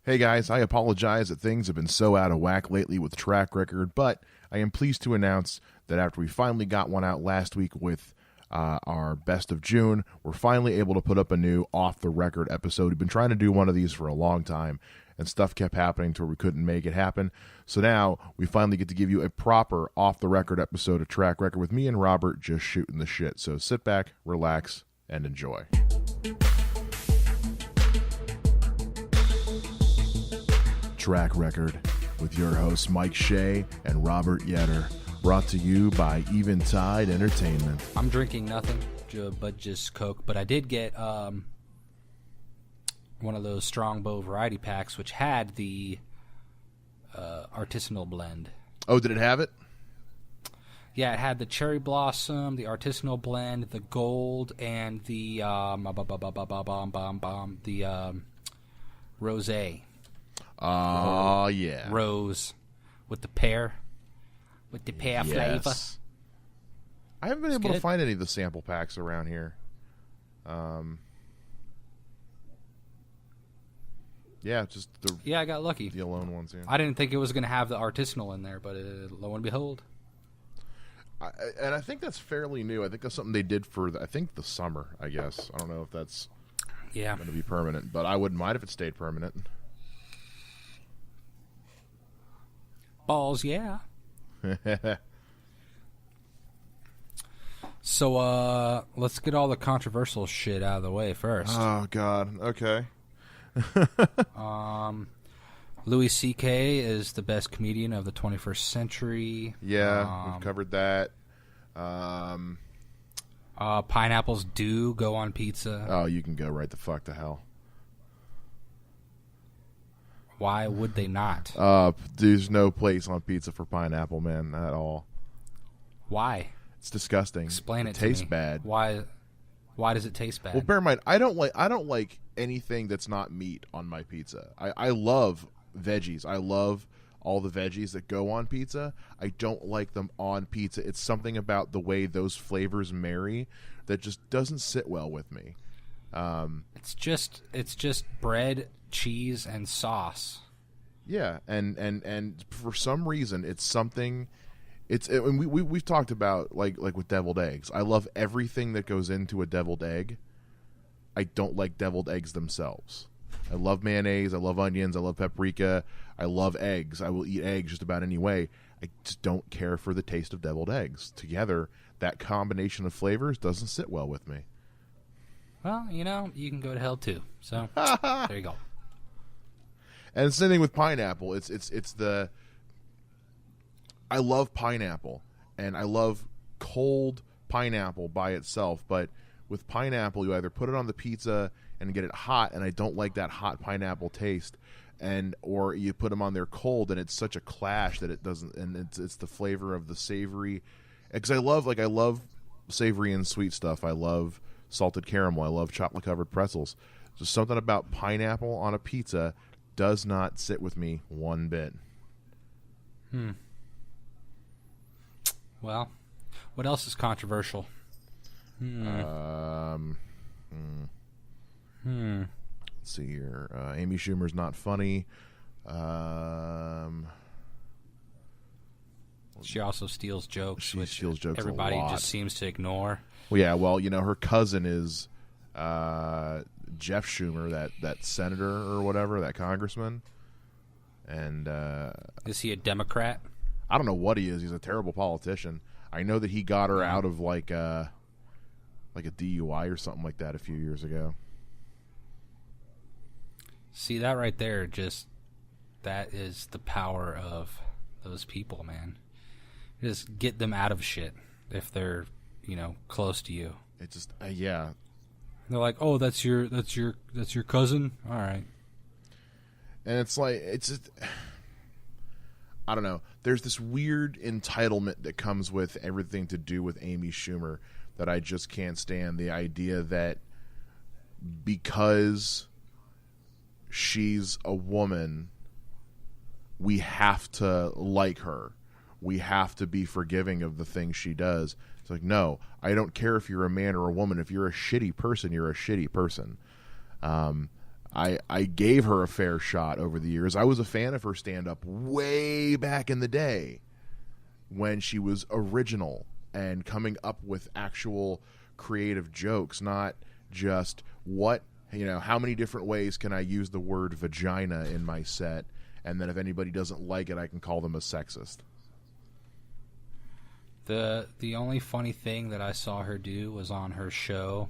Hey guys, I apologize that things have been so out of whack lately with track record, but I am pleased to announce that after we finally got one out last week with our Best of June, we're finally able to put up a new off-the-record episode. We've been trying to do one of these for a long time, and stuff kept happening to where we couldn't make it happen. So now we finally get to give you a proper off-the-record episode of Track Record with me and Robert just shooting the shit. So sit back, relax, and enjoy. Track Record with your hosts Mike Shea and Robert Yetter, brought to you by Eventide Entertainment. I'm drinking nothing but just Coke, but I did get one of those Strongbow variety packs, which had the artisanal blend. Oh, did it have it? Yeah, it had the cherry blossom, the artisanal blend, the gold, and the rosé. Oh, yeah. Rose with the pear flavor. I haven't been able to find any of the sample packs around here. Yeah, just I got lucky. The alone ones. Yeah. I didn't think it was going to have the artisanal in there, but lo and behold. And I think that's fairly new. I think that's something they did for, the summer, I guess. I don't know if that's going to be permanent, but I wouldn't mind if it stayed permanent. Balls, yeah. So, let's get all the controversial shit out of the way first. Oh, God. Okay. Louis C.K. is the best comedian of the 21st century. Yeah, we've covered that. Pineapples do go on pizza. Oh, you can go right the fuck to hell. Why would they not? There's no place on pizza for pineapple, man, at all. Why? It's disgusting. Explain it to me. It tastes bad. Why does it taste bad? Well, bear in mind, I don't like anything that's not meat on my pizza. I love veggies. I love all the veggies that go on pizza. I don't like them on pizza. It's something about the way those flavors marry that just doesn't sit well with me. It's just bread, cheese, and sauce. Yeah, and for some reason it's something. And we've talked about like with deviled eggs. I love everything that goes into a deviled egg. I don't like deviled eggs themselves. I love mayonnaise. I love onions. I love paprika. I love eggs. I will eat eggs just about any way. I just don't care for the taste of deviled eggs. Together, that combination of flavors doesn't sit well with me. Well, you can go to hell too. So there you go. And the same thing with pineapple. It's the. I love pineapple, and I love cold pineapple by itself. But with pineapple, you either put it on the pizza and get it hot, and I don't like that hot pineapple taste, or you put them on there cold, and it's such a clash that it doesn't. And it's the flavor of the savory, because I love savory and sweet stuff. I love salted caramel. I love chocolate covered pretzels. Just something about pineapple on a pizza does not sit with me one bit. Well, what else is controversial? Let's see here. Amy Schumer's not funny. She also steals jokes. She steals jokes. Everybody a lot. just seems to ignore. Well, yeah. Well, her cousin is Jeff Schumer, that senator or whatever, that congressman. And is he a Democrat? I don't know what he is. He's a terrible politician. I know that he got her out of like a DUI or something like that a few years ago. See, that right there, that is the power of those people, man. Just get them out of shit if they're, close to you. It just, yeah. They're like, oh, that's your cousin? All right. And it's like, it's just, I don't know. There's this weird entitlement that comes with everything to do with Amy Schumer that I just can't stand. The idea that because she's a woman, we have to like her. We have to be forgiving of the things she does. It's like, no, I don't care if you're a man or a woman. If you're a shitty person, you're a shitty person. I gave her a fair shot over the years. I was a fan of her stand-up way back in the day when she was original and coming up with actual creative jokes, not just how many different ways can I use the word vagina in my set, and then if anybody doesn't like it, I can call them a sexist. The only funny thing that I saw her do was on her show.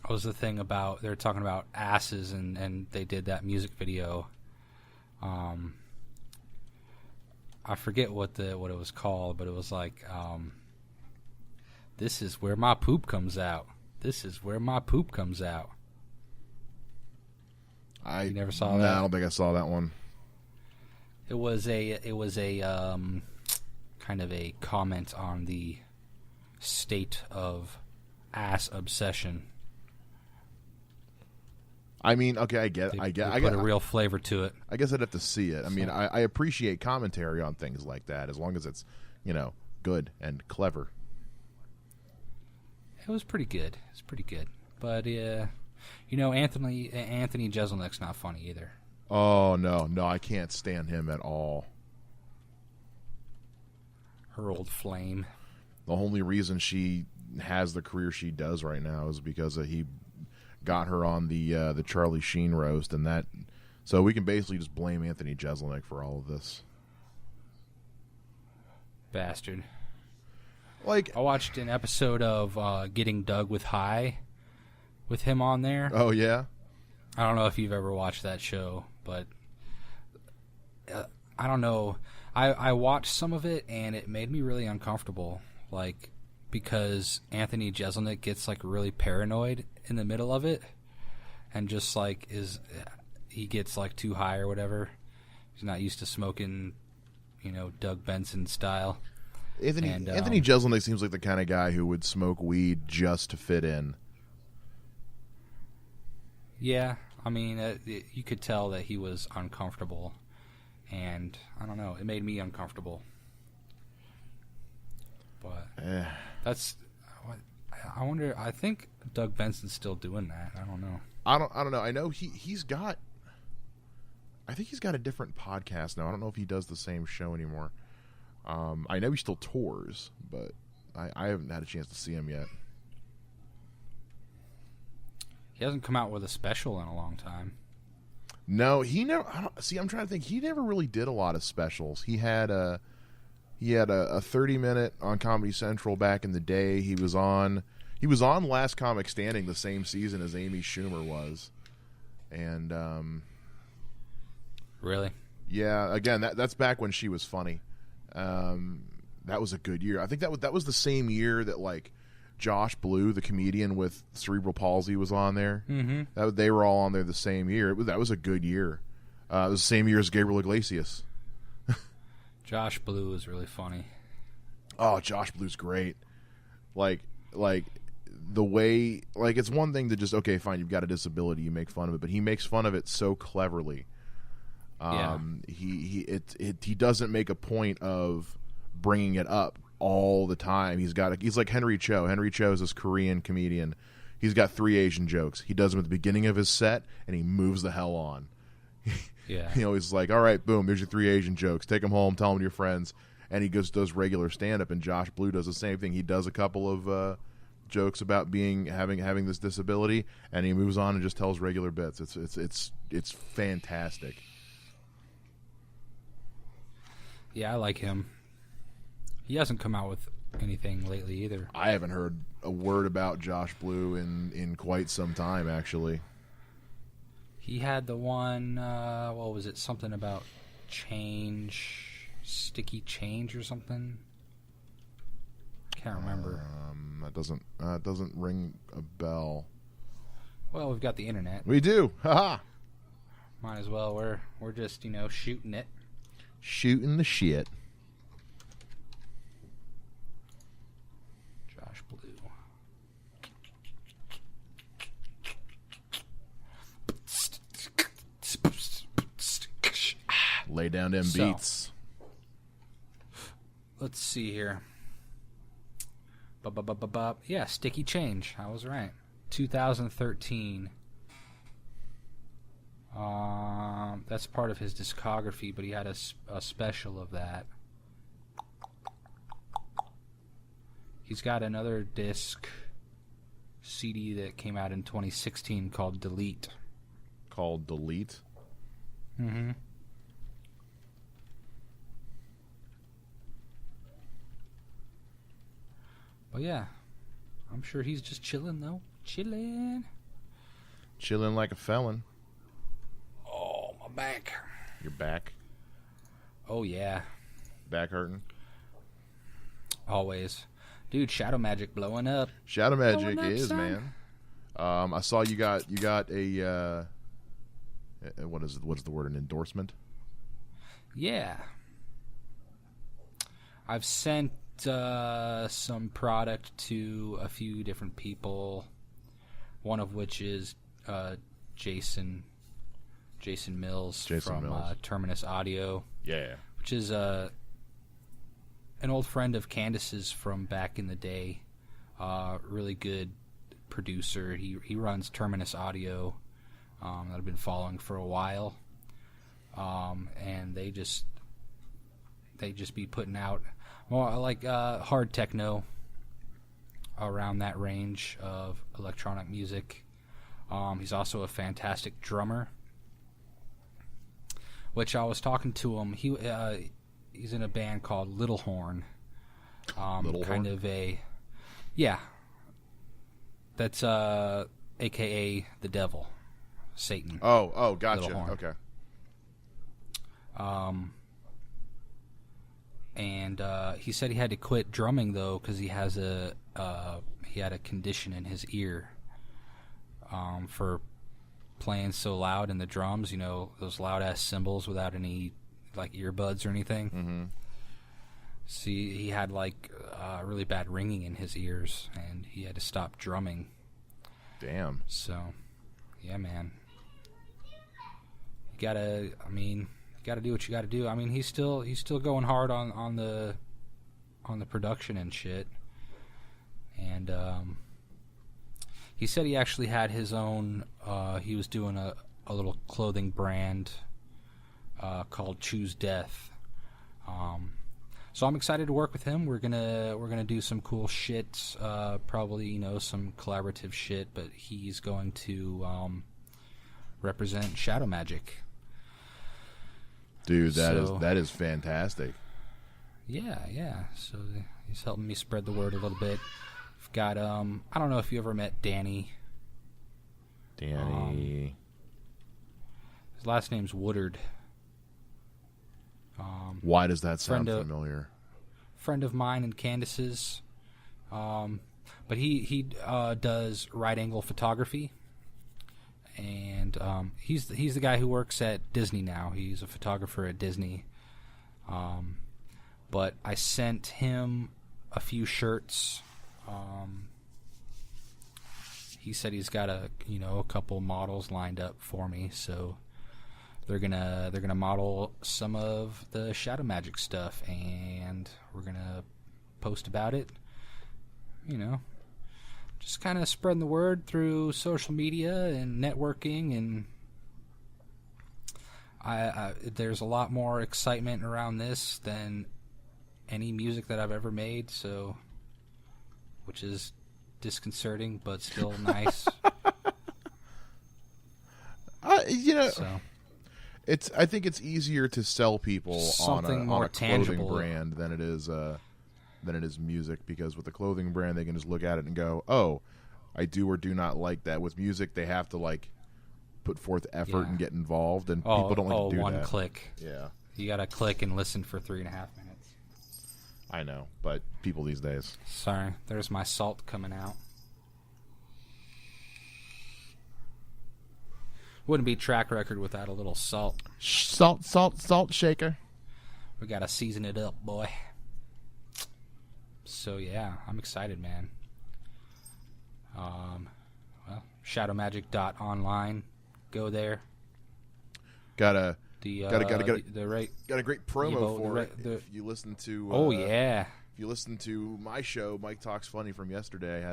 Was the thing about they were talking about asses and they did that music video. I forget what it was called, but it was like, "This is where my poop comes out. This is where my poop comes out." You never saw that? No, I don't think I saw that one. It was a kind of a comment on the state of ass obsession. I mean, okay, I get. They put a real flavor to it. I guess I'd have to see it. I mean, I appreciate commentary on things like that as long as it's, good and clever. It was pretty good. It's pretty good, but Anthony Jeselnik's not funny either. Oh no, I can't stand him at all. Her old flame. The only reason she has the career she does right now is because he got her on the Charlie Sheen roast, and that. So we can basically just blame Anthony Jeselnik for all of this. Bastard. Like, I watched an episode of Getting Dug with High with him on there. Oh yeah. I don't know if you've ever watched that show, but I don't know. I watched some of it, and it made me really uncomfortable, like, because Anthony Jeselnik gets, like, really paranoid in the middle of it, and just, like, he gets, like, too high or whatever. He's not used to smoking, Doug Benson style. Anthony Jeselnik seems like the kind of guy who would smoke weed just to fit in. Yeah, I mean, you could tell that he was uncomfortable, and I don't know, it made me uncomfortable. But that's, I wonder. I think Doug Benson's still doing that. I don't know. I don't know. I know he's got. I think he's got a different podcast now. I don't know if he does the same show anymore. I know he still tours, but I haven't had a chance to see him yet. He hasn't come out with a special in a long time. No, he never. I'm trying to think. He never really did a lot of specials. He had a 30-minute on Comedy Central back in the day. He was on Last Comic Standing the same season as Amy Schumer was, and really, yeah. Again, that's back when she was funny. That was a good year. I think that was the same year that, like, Josh Blue, the comedian with cerebral palsy, was on there. Mm-hmm. They were all on there the same year. That was a good year. It was the same year as Gabriel Iglesias. Josh Blue was really funny. Oh, Josh Blue's great. Like the way, like, it's one thing to just, okay, fine, you've got a disability, you make fun of it, but he makes fun of it so cleverly. He doesn't make a point of bringing it up all the time. He's like Henry Cho. Henry Cho is this Korean comedian. He's got 3 Asian jokes. He does them at the beginning of his set, and he moves the hell on. Yeah. He's like, all right, boom, here's your 3 Asian jokes. Take them home, tell them to your friends. And he does regular stand-up, and Josh Blue does the same thing. He does a couple of jokes about having this disability, and he moves on and just tells regular bits. It's fantastic. Yeah, I like him. He hasn't come out with anything lately either. I haven't heard a word about Josh Blue in quite some time, actually. He had the one, what was it? Something about change, sticky change or something. Can't remember. That doesn't ring a bell. Well, we've got the internet. We do. Haha. Might as well. We're just shooting it. Shooting the shit. Josh Blue. Lay down them beats. Let's see here. Yeah, sticky change. I was right. 2013. That's part of his discography, but he had a special of that. He's got another disc CD that came out in 2016 called Delete. Called Delete? Mm-hmm. But yeah, I'm sure he's just chilling, though. Chilling like a felon. Oh, my back. Your back? Oh, yeah. Back hurting? Always. Dude, Shadow Magic blowing up. Shadow Magic Blowing up, is, son. man. I saw you got a what's the word? An endorsement? Yeah. I've sent some product to a few different people. One of which is Jason Mills from Terminus Audio. Yeah. Which is an old friend of Candace's from back in the day. Really good producer. He runs Terminus Audio that I've been following for a while. And they just be putting out more like hard techno around that range of electronic music. He's also a fantastic drummer, which I was talking to him. He's in a band called Little Horn. Little kind Horn? of a, yeah. That's AKA the devil, Satan. Oh, gotcha. Little Horn. Okay. And he said he had to quit drumming though because he had a condition in his ear for playing so loud in the drums. You know, those loud ass cymbals without any like earbuds or anything. Mm-hmm. See, he had like really bad ringing in his ears, and he had to stop drumming. Damn. So, yeah, man. You gotta do what you gotta do. I mean, he's still going hard on the production and shit. And he said he actually had his own. He was doing a little clothing brand called Choose Death. So I'm excited to work with him. We're gonna do some cool shit. Probably some collaborative shit. But he's going to represent Shadow Magic. Dude, that is fantastic. Yeah. So he's helping me spread the word a little bit. I've got I don't know if you ever met Danny. Danny. His last name's Woodard. Why does that sound familiar? Friend of mine and Candace's. But he does right angle photography. And he's the guy who works at Disney now. He's a photographer at Disney. But I sent him a few shirts. He said he's got a couple models lined up for me, so they're gonna model some of the Shadow Magic stuff, and we're gonna post about it. Just kind of spreading the word through social media and networking, and I there's a lot more excitement around this than any music that I've ever made, so which is disconcerting but still nice. So I think it's easier to sell people on a clothing brand than it is music, because with a clothing brand they can just look at it and go, oh, I do or do not like that. With music they have to like put forth effort and get involved, and people don't like to do that. One click. Yeah. You gotta click and listen for 3.5 minutes. I know, but people these days. Sorry, there's my salt coming out. Wouldn't be track record without a little salt. Salt shaker. We gotta season it up, boy. So yeah, I'm excited, man. Well, shadowmagic.online. Go there. Got a great promo for it. If you listen to if you listen to my show, Mike Talks Funny, from yesterday, I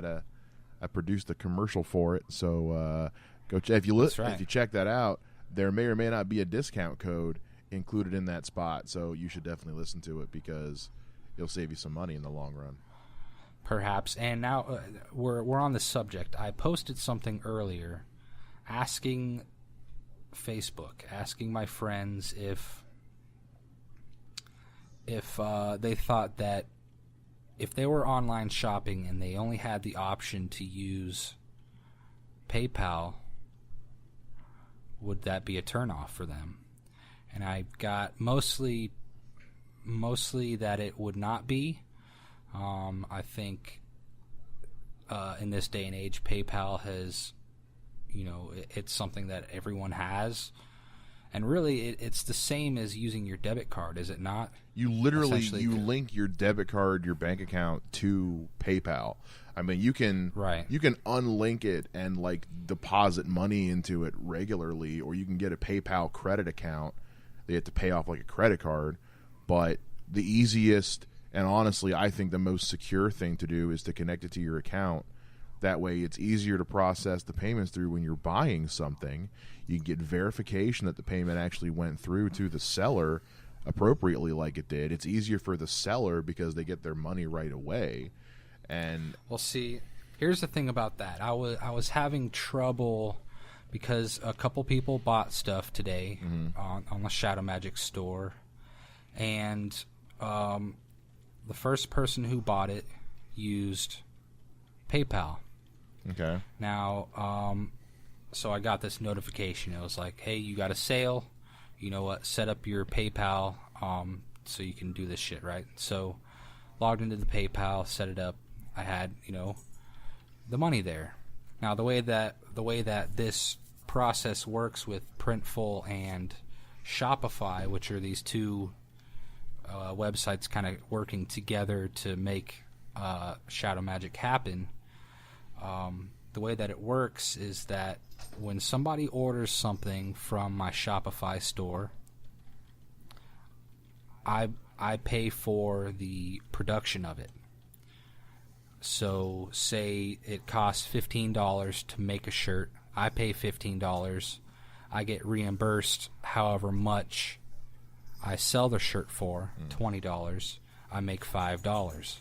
had I produced a commercial for it, so go check. If you check that out, there may or may not be a discount code included in that spot, so you should definitely listen to it because it'll save you some money in the long run. Perhaps. And now we're on the subject. I posted something earlier asking my friends if they thought that if they were online shopping and they only had the option to use PayPal, would that be a turnoff for them? And I got mostly that it would not be. I think in this day and age, PayPal has, it's something that everyone has. And really, it's the same as using your debit card, is it not? You link your debit card, your bank account to PayPal. I mean, you can unlink it and like deposit money into it regularly, or you can get a PayPal credit account. They have to pay off like a credit card. But the easiest and honestly, I think the most secure thing to do is to connect it to your account. That way it's easier to process the payments through when you're buying something. You can get verification that the payment actually went through to the seller appropriately like it did. It's easier for the seller because they get their money right away. And well, see, here's the thing about that. I was having trouble because a couple people bought stuff today on the Shadow Magic store, and the first person who bought it used PayPal. Okay. Now, so I got this notification. It was like, hey, you got a sale. You know what? Set up your PayPal so you can do this shit, right? So logged into the PayPal, set it up. I had, the money there. Now, the way that this process works with Printful and Shopify, which are these two websites kind of working together to make Shadow Magic happen, the way that it works is that when somebody orders something from my Shopify store, I pay for the production of it. So say it costs $15 to make a shirt. I pay $15. I get reimbursed however much I sell the shirt for, $20. I make $5.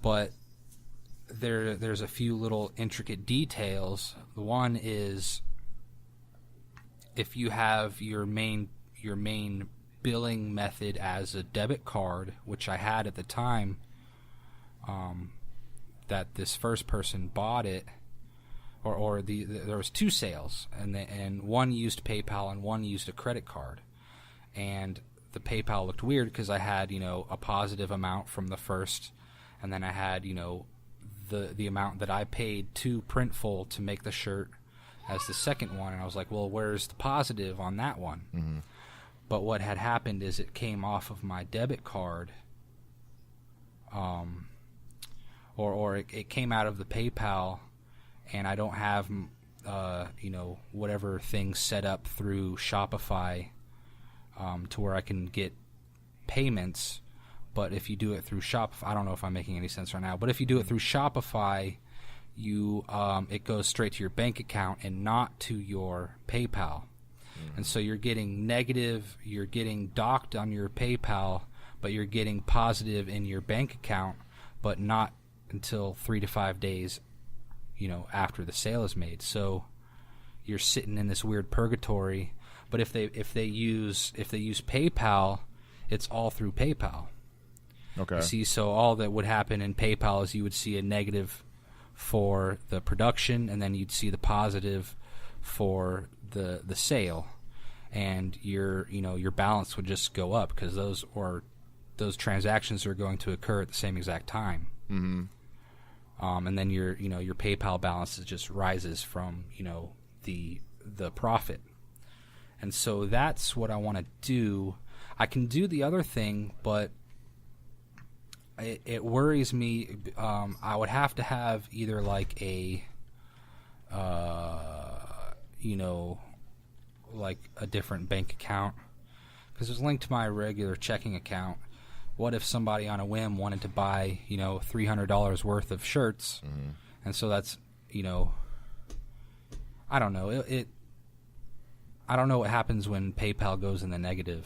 But there's a few little intricate details. The one is if you have your main billing method as a debit card, which I had at the time that this first person bought it, or there was two sales, and one used PayPal and one used a credit card, and the PayPal looked weird because I had a positive amount from the first, and then I had the amount that I paid to Printful to make the shirt as the second one, and I was like, well, where's the positive on that one? Mm-hmm. But what had happened is it came off of my debit card, or it came out of the PayPal, and I don't have whatever things set up through Shopify to where I can get payments. But if you do it through Shopify, I don't know if I'm making any sense right now, but if you do it through Shopify, it goes straight to your bank account and not to your PayPal. And so you're getting negative, you're getting docked on your PayPal, but you're getting positive in your bank account, but not until 3 to 5 days, after the sale is made. So you're sitting in this weird purgatory. But if they use PayPal, it's all through PayPal. Okay. You see, so all that would happen in PayPal is you would see a negative for the production, and then you'd see the positive for the sale, and your balance would just go up because those transactions are going to occur at the same exact time. Mm-hmm. And then your PayPal balance just rises from the profit. And so that's what I want to do. I can do the other thing, but it worries me. I would have to have either like like a different bank account, because it's linked to my regular checking account. What if somebody on a whim wanted to buy $300 worth of shirts, And so that's, I don't know. I don't know what happens when PayPal goes in the negative.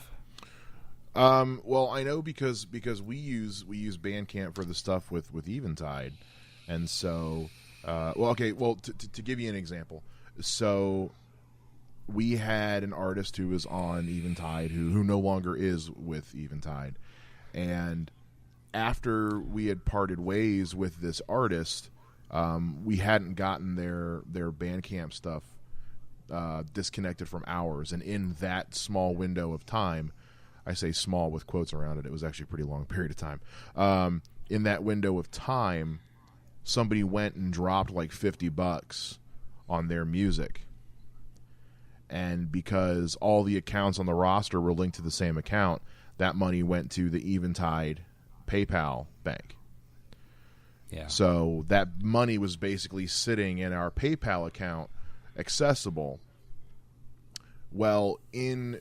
Well, I know because we use Bandcamp for the stuff with Eventide, and so to give you an example, so we had an artist who was on Eventide who no longer is with Eventide, and after we had parted ways with this artist, we hadn't gotten their Bandcamp stuff disconnected from ours, and in that small window of time, I say small with quotes around it, it was actually a pretty long period of time. In that window of time, somebody went and dropped like $50 on their music, and because all the accounts on the roster were linked to the same account, that money went to the Eventide PayPal bank. Yeah. So that money was basically sitting in our PayPal account, accessible. Well, I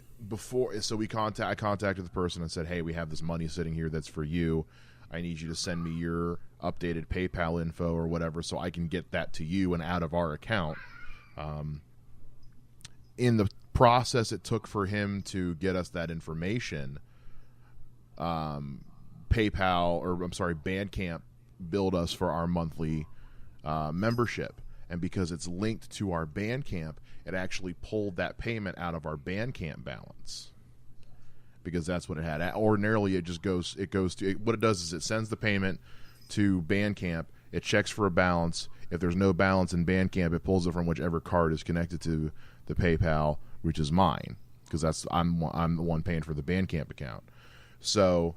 contacted the person and said, "Hey, we have this money sitting here that's for you. I need you to send me your updated PayPal info or whatever, so I can get that to you and out of our account." In the process it took for him to get us that information, Bandcamp billed us for our monthly membership, and because it's linked to our Bandcamp, it actually pulled that payment out of our Bandcamp balance, because that's what it had. Ordinarily, it goes to what it does is it sends the payment to Bandcamp. It checks for a balance. If there's no balance in Bandcamp, it pulls it from whichever card is connected to the PayPal, which is mine, because I'm the one paying for the Bandcamp account. So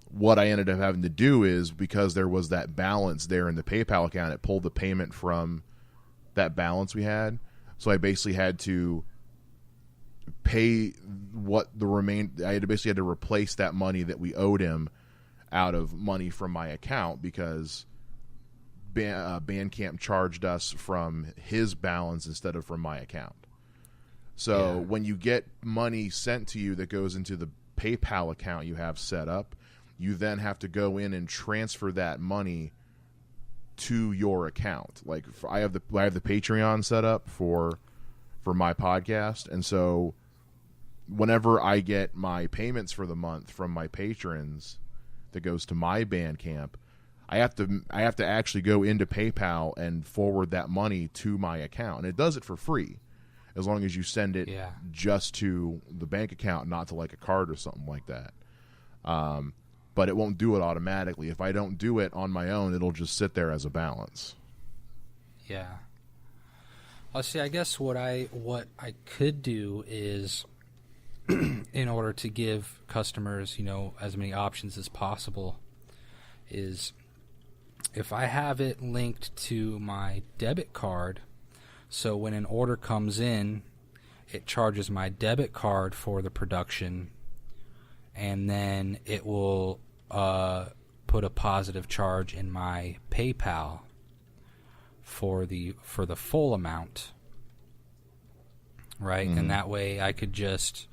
what I ended up having to do is, because there was that balance there in the PayPal account, it pulled the payment from that balance we had. So I basically had to pay what the I basically had to replace that money that we owed him out of money from my account, because Bandcamp charged us from his balance instead of from my account. So when you get money sent to you that goes into the PayPal account you have set up, you then have to go in and transfer that money to your account. Like I have the Patreon set up for my podcast, and so whenever I get my payments for the month from my patrons that goes to my Bandcamp, I have to actually go into PayPal and forward that money to my account, and it does it for free as long as you send it just to the bank account, not to like a card or something like that. But it won't do it automatically. If I don't do it on my own, it'll just sit there as a balance. Yeah. Well, see, I guess what I could do is, in order to give customers, as many options as possible, is if I have it linked to my debit card, so when an order comes in, it charges my debit card for the production, and then it will put a positive charge in my PayPal for the full amount, right? Mm-hmm. And that way I could just,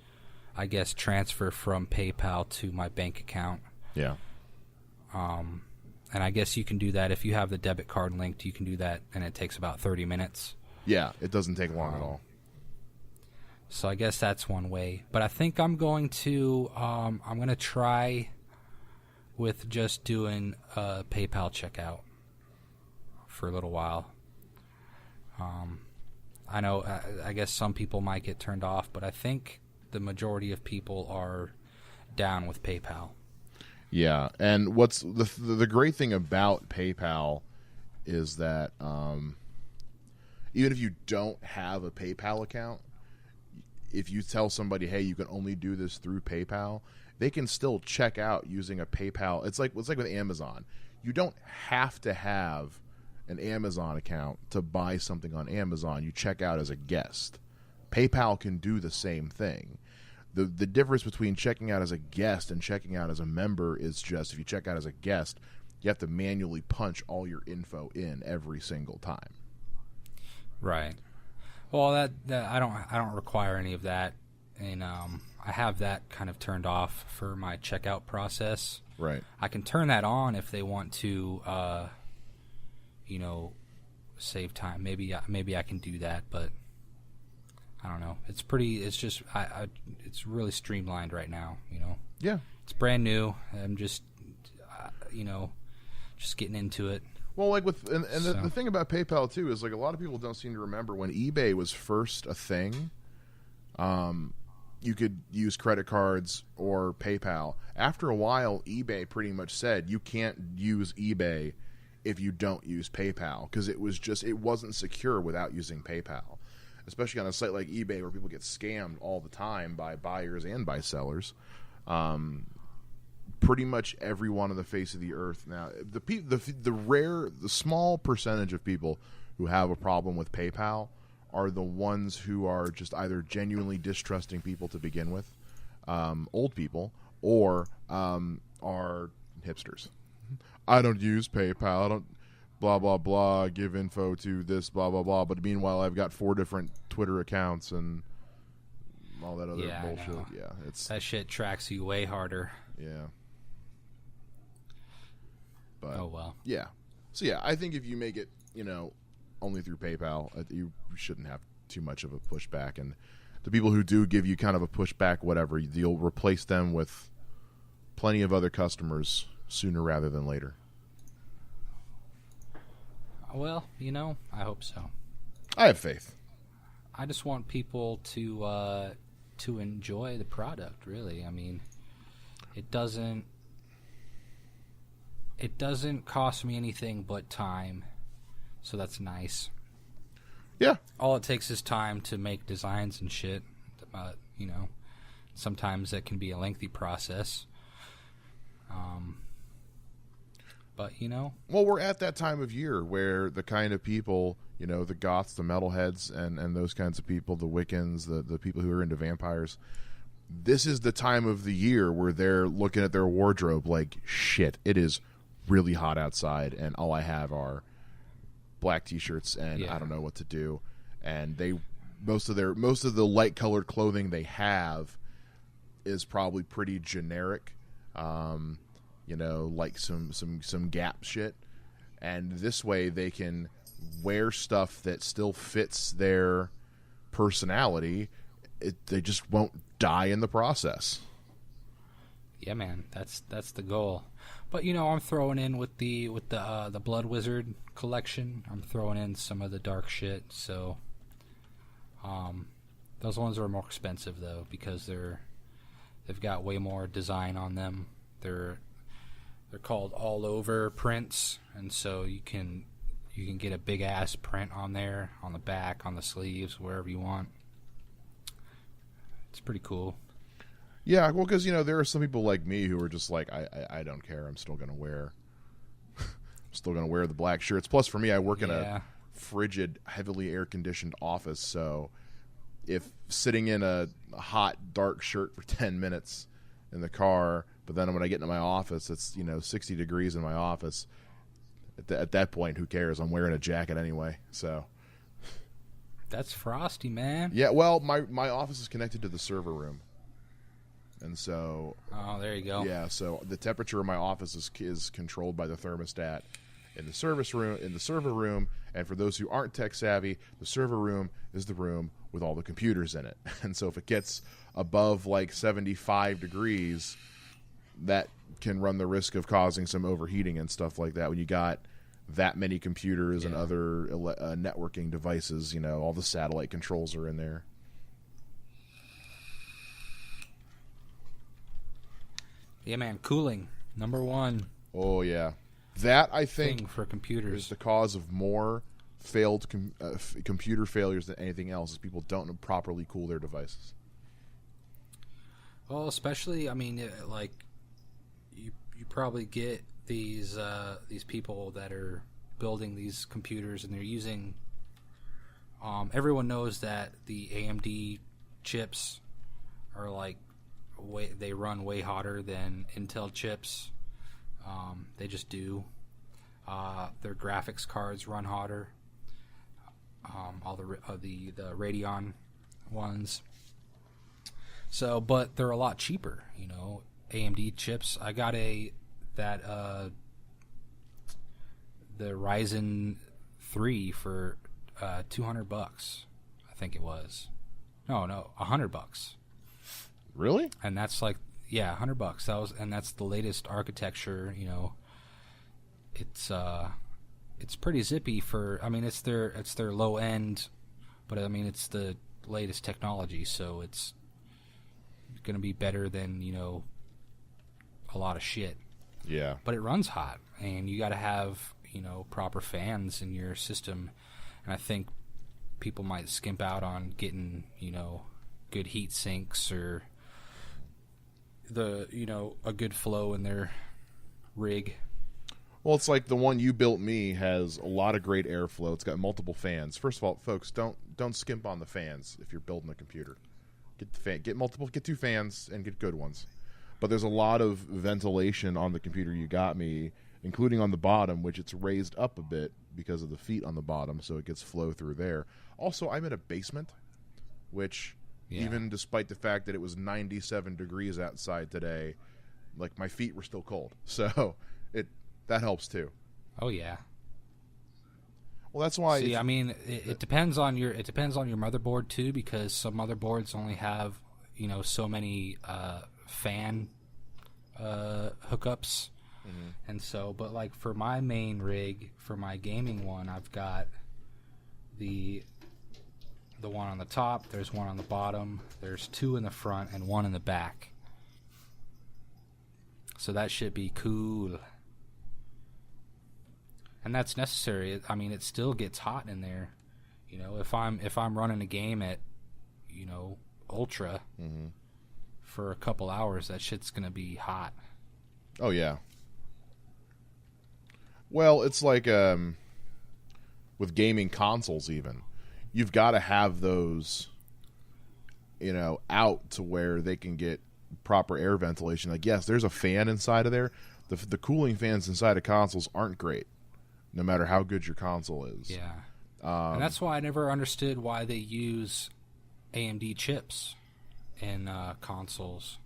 I guess, transfer from PayPal to my bank account. Yeah. And I guess you can do that if you have the debit card linked. You can do that, and it takes about 30 minutes. Yeah, it doesn't take long at all. So I guess that's one way. But I think I'm going to try with just doing a PayPal checkout for a little while. I know, I guess some people might get turned off, but I think the majority of people are down with PayPal. Yeah, and what's the great thing about PayPal is that even if you don't have a PayPal account, if you tell somebody, hey, you can only do this through PayPal, they can still check out using a PayPal. It's like with Amazon. You don't have to have an Amazon account to buy something on Amazon. You check out as a guest. PayPal can do the same thing. The difference between checking out as a guest and checking out as a member is just, if you check out as a guest, you have to manually punch all your info in every single time. Right. Well, that I don't require any of that, and I have that kind of turned off for my checkout process. Right. I can turn that on if they want to, save time. Maybe I can do that, but I don't know. It's pretty. It's just it's really streamlined right now. Yeah. It's brand new. I'm just just getting into it. Well, like the thing about PayPal too is like a lot of people don't seem to remember when eBay was first a thing. You could use credit cards or PayPal. After a while, eBay pretty much said you can't use eBay if you don't use PayPal, because it wasn't secure without using PayPal, especially on a site like eBay where people get scammed all the time by buyers and by sellers. Pretty much everyone on the face of the earth now, the small percentage of people who have a problem with PayPal are the ones who are just either genuinely distrusting people to begin with, old people, or are hipsters. I don't use PayPal. I don't blah, blah, blah, give info to this, blah, blah, blah. But meanwhile, I've got 4 different Twitter accounts and all that other bullshit. Yeah, that shit tracks you way harder. Yeah. But, oh, well. Yeah. So, yeah, I think if you make it, only through PayPal, you shouldn't have too much of a pushback. And the people who do give you kind of a pushback, whatever, you'll replace them with plenty of other customers sooner rather than later. Well, I hope so. I have faith. I just want people to enjoy the product, really. I mean, it doesn't cost me anything but time, so that's nice. Yeah. All it takes is time to make designs and shit. Sometimes that can be a lengthy process. But, Well, we're at that time of year where the kind of people, the goths, the metalheads, and those kinds of people, the Wiccans, the people who are into vampires, this is the time of the year where they're looking at their wardrobe like, shit, it is really hot outside, and all I have are black T-shirts, and I don't know what to do. And most of the light colored clothing they have is probably pretty generic, like some Gap shit. And this way they can wear stuff that still fits their personality. They just won't die in the process. Yeah, man, that's the goal. But I'm throwing in with the Blood Wizard collection. I'm throwing in some of the dark shit. So, those ones are more expensive though because they've got way more design on them. They're called all over prints, and so you can get a big ass print on there, on the back, on the sleeves, wherever you want. It's pretty cool. Yeah, well, because there are some people like me who are just like, I don't care. I'm still gonna wear the black shirts. Plus, for me, I work in a frigid, heavily air conditioned office, so if sitting in a hot, dark shirt for 10 minutes in the car, but then when I get into my office, it's 60 degrees in my office. At that point, who cares? I'm wearing a jacket anyway, so. That's frosty, man. Yeah, well, my office is connected to the server room. And so, there you go. Yeah, so the temperature of my office is controlled by the thermostat in the server room. And for those who aren't tech savvy, the server room is the room with all the computers in it. And so if it gets above like 75 degrees, that can run the risk of causing some overheating and stuff like that. When you got that many computers and other networking devices, all the satellite controls are in there. Yeah, man, cooling, number one. Oh, yeah. That, I think, thing for computers is the cause of more failed computer failures than anything else, is people don't properly cool their devices. Well, especially, I mean, like, you probably get these people that are building these computers, and they're using, everyone knows that the AMD chips are like, they run way hotter than Intel chips. They just do. Their graphics cards run hotter. All the Radeon ones. So, but they're a lot cheaper. AMD chips. I got the Ryzen 3 for $200. I think it was. No, $100. Really? And that's like, yeah, $100. That's the latest architecture. You know, it's pretty zippy for. I mean, it's their low end, but I mean it's the latest technology, so it's going to be better than, you know, a lot of shit. Yeah. But it runs hot, and you got to have, you know, proper fans in your system, and I think people might skimp out on getting, you know, good heat sinks or a good flow in their rig. Well, it's like the one you built me has a lot of great airflow. It's got multiple fans. First of all, folks, don't skimp on the fans if you're building a computer. Get 2 fans and get good ones. But there's a lot of ventilation on the computer you got me, including on the bottom, which it's raised up a bit because of the feet on the bottom, so it gets flow through there. Also, I'm in a basement, which even despite the fact that it was 97 degrees outside today, like, my feet were still cold. So that helps too. Oh yeah. Well, that's why. See, I mean, it depends on your motherboard too, because some motherboards only have, you know, so many fan hookups, and so. But like for my main rig, for my gaming one, I've got the one on the top. There's one on the bottom. There's 2 in the front and 1 in the back. So that should be cool. And that's necessary. I mean, it still gets hot in there. You know, if I'm running a game at, you know, ultra for a couple hours, that shit's gonna be hot. Oh yeah. Well, it's like with gaming consoles, even you've got to have those, you know, out to where they can get proper air ventilation. Like, yes, there's a fan inside of there. The cooling fans inside of consoles aren't great, no matter how good your console is. Yeah. And that's why I never understood why they use AMD chips in consoles.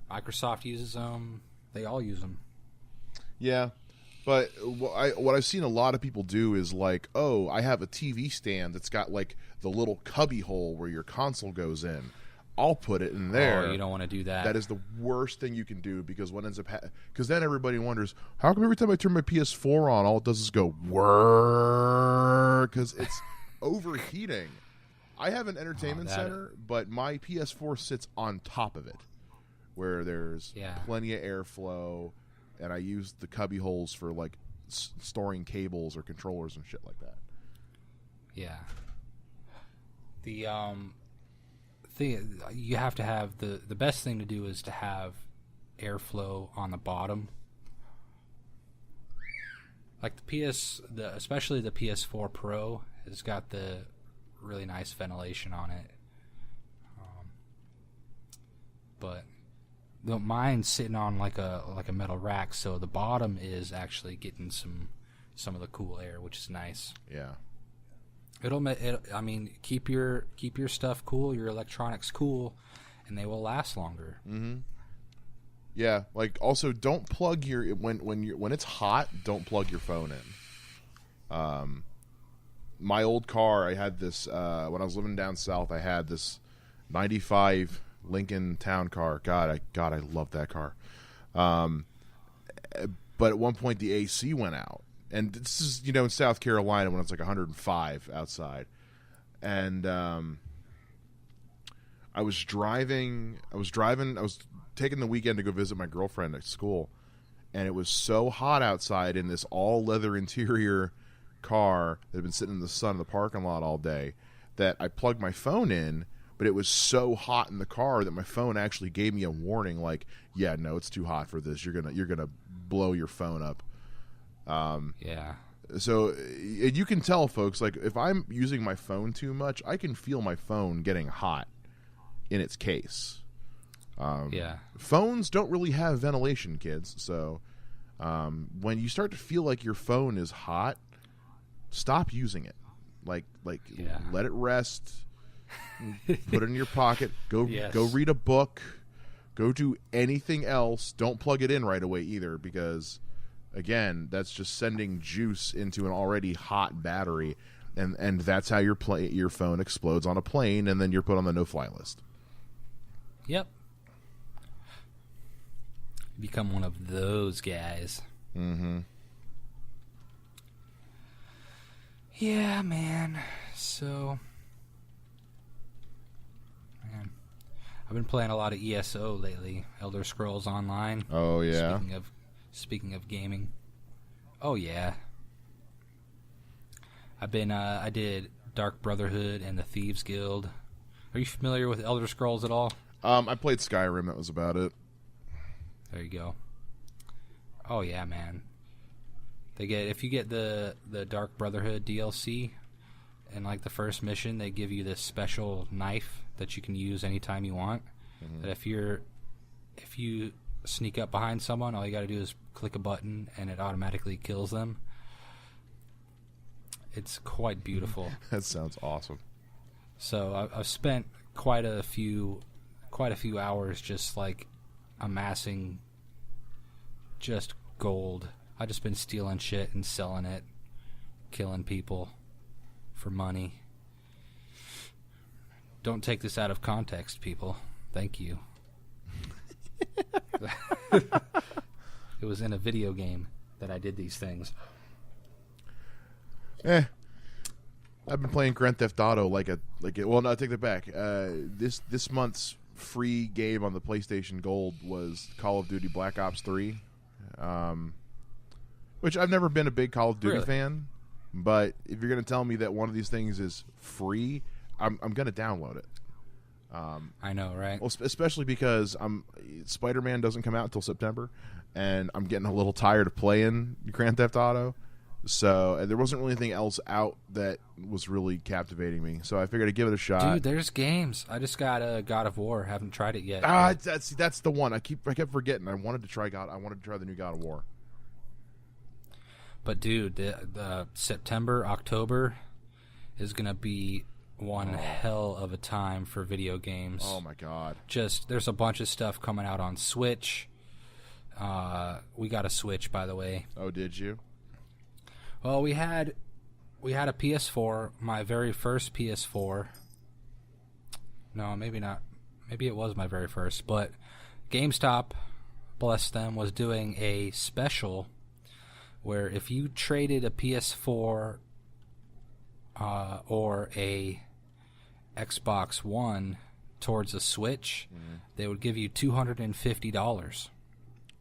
Microsoft uses them. They all use them. Yeah. But what I've seen a lot of people do is like, oh, I have a TV stand that's got like the little cubby hole where your console goes in. I'll put it in there. Oh, you don't want to do that. That is the worst thing you can do, because what ends up because then everybody wonders, how come every time I turn my PS4 on, all it does is go whirr, because it's overheating. I have an entertainment center, but my PS4 sits on top of it, where there's plenty of airflow, and I use the cubby holes for like storing cables or controllers and shit like that. Yeah. The thing you have to have, the best thing to do is to have airflow on the bottom. Like especially the PS4 Pro has got the really nice ventilation on it. But mine's sitting on like a metal rack, so the bottom is actually getting some of the cool air, which is nice. Yeah. I mean, keep your stuff cool, your electronics cool, and they will last longer. Mm-hmm. Yeah, like also don't plug your when it's hot, don't plug your phone in. My old car, I had this when I was living down south. I had this '95 Lincoln Town Car. God, I love that car. But at one point the AC went out. And this is, in South Carolina when it's like 105 outside. And I was taking the weekend to go visit my girlfriend at school. And it was so hot outside in this all-leather interior car that had been sitting in the sun in the parking lot all day that I plugged my phone in, but it was so hot in the car that my phone actually gave me a warning like, yeah, no, it's too hot for this. You're gonna blow your phone up. Yeah. So you can tell, folks, like if I'm using my phone too much, I can feel my phone getting hot in its case. Yeah. Phones don't really have ventilation, kids. So when you start to feel like your phone is hot, stop using it. Like let it rest. Put it in your pocket. Go read a book. Go do anything else. Don't plug it in right away either, because again, that's just sending juice into an already hot battery, and that's how your phone explodes on a plane, and then you're put on the no-fly list. Yep. Become one of those guys. Mm-hmm. Yeah, man. So, man, I've been playing a lot of ESO lately. Elder Scrolls Online. Oh yeah. Speaking of gaming. Oh yeah. I did Dark Brotherhood and the Thieves Guild. Are you familiar with Elder Scrolls at all? I played Skyrim. That was about it. There you go. Oh yeah, man. If you get the Dark Brotherhood DLC, in like the first mission, they give you this special knife that you can use anytime you want. Mm-hmm. That if you sneak up behind someone, all you got to do is click a button and it automatically kills them. It's quite beautiful. That sounds awesome. So I've spent quite a few hours just like amassing just gold. I've just been stealing shit and selling it, killing people for money. Don't take this out of context, people. Thank you. It was in a video game that I did these things. I've been playing Grand Theft Auto well, no, I take that back. This month's free game on the PlayStation Gold was Call of Duty Black Ops 3. Which I've never been a big Call of Duty fan, but if you're going to tell me that one of these things is free, I'm going to download it. I know, right? Well, especially because Spider-Man doesn't come out until September, and I'm getting a little tired of playing Grand Theft Auto. So there wasn't really anything else out that was really captivating me. So I figured I'd give it a shot. Dude, there's games. I just got a God of War. Haven't tried it yet. That's the one. I kept forgetting. I wanted to try the new God of War. But dude, the September, October is gonna be one hell of a time for video games. Oh my god! There's a bunch of stuff coming out on Switch. We got a Switch, by the way. Oh, did you? Well, we had a PS4, my very first PS4. No, maybe not. Maybe it was my very first, but GameStop, bless them, was doing a special where if you traded a PS4 or a Xbox One towards a Switch, they would give you $250.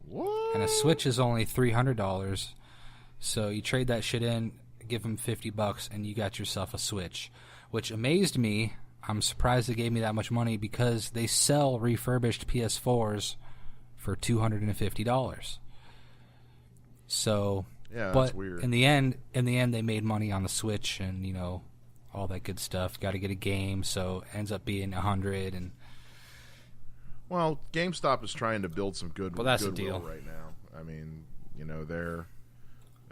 What? And a Switch is only $300. So you trade that shit in, give them $50, and you got yourself a Switch, which amazed me. I'm surprised they gave me that much money because they sell refurbished PS4s for $250. So, yeah, but that's weird. in the end, they made money on the Switch and all that good stuff. Got to get a game, so it ends up being $100. And well, GameStop is trying to build some goodwill right now. I mean, they're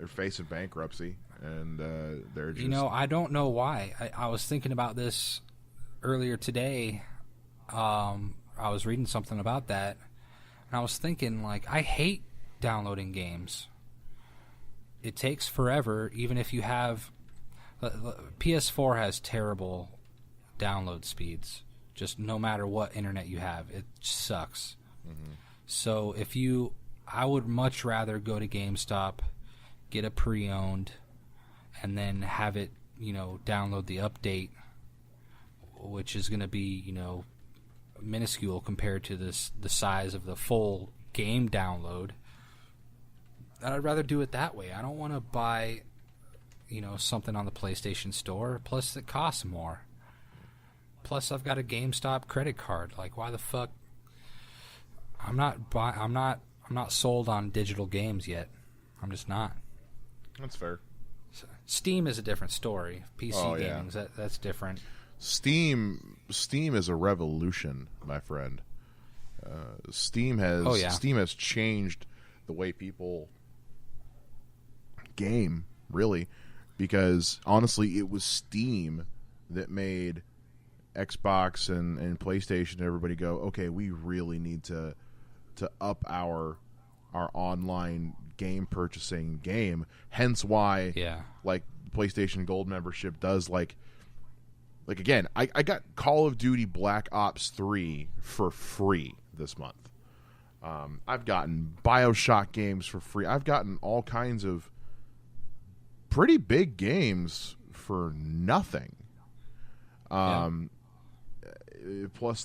facing bankruptcy, and they're just... I don't know why. I was thinking about this earlier today. I was reading something about that, and I was thinking, I hate downloading games. It takes forever, even if you have... PS4 has terrible download speeds. Just no matter what internet you have, it sucks. Mm-hmm. So I would much rather go to GameStop, get a pre-owned, and then have it, download the update, which is going to be, minuscule compared to the size of the full game download. And I'd rather do it that way. I don't want to buy, something on the PlayStation Store. Plus, it costs more. Plus, I've got a GameStop credit card. Why the fuck? I'm not sold on digital games yet. I'm just not. That's fair. Steam is a different story. PC gaming, that's different. Steam is a revolution, my friend. Steam has changed the way people game, really, because honestly, it was Steam that made Xbox and PlayStation and everybody go, okay, we really need to up our online game purchasing game. Hence why, like, PlayStation Gold membership does, like again, I got Call of Duty Black Ops 3 for free this month. I've gotten BioShock games for free. I've gotten all kinds of pretty big games for nothing. Plus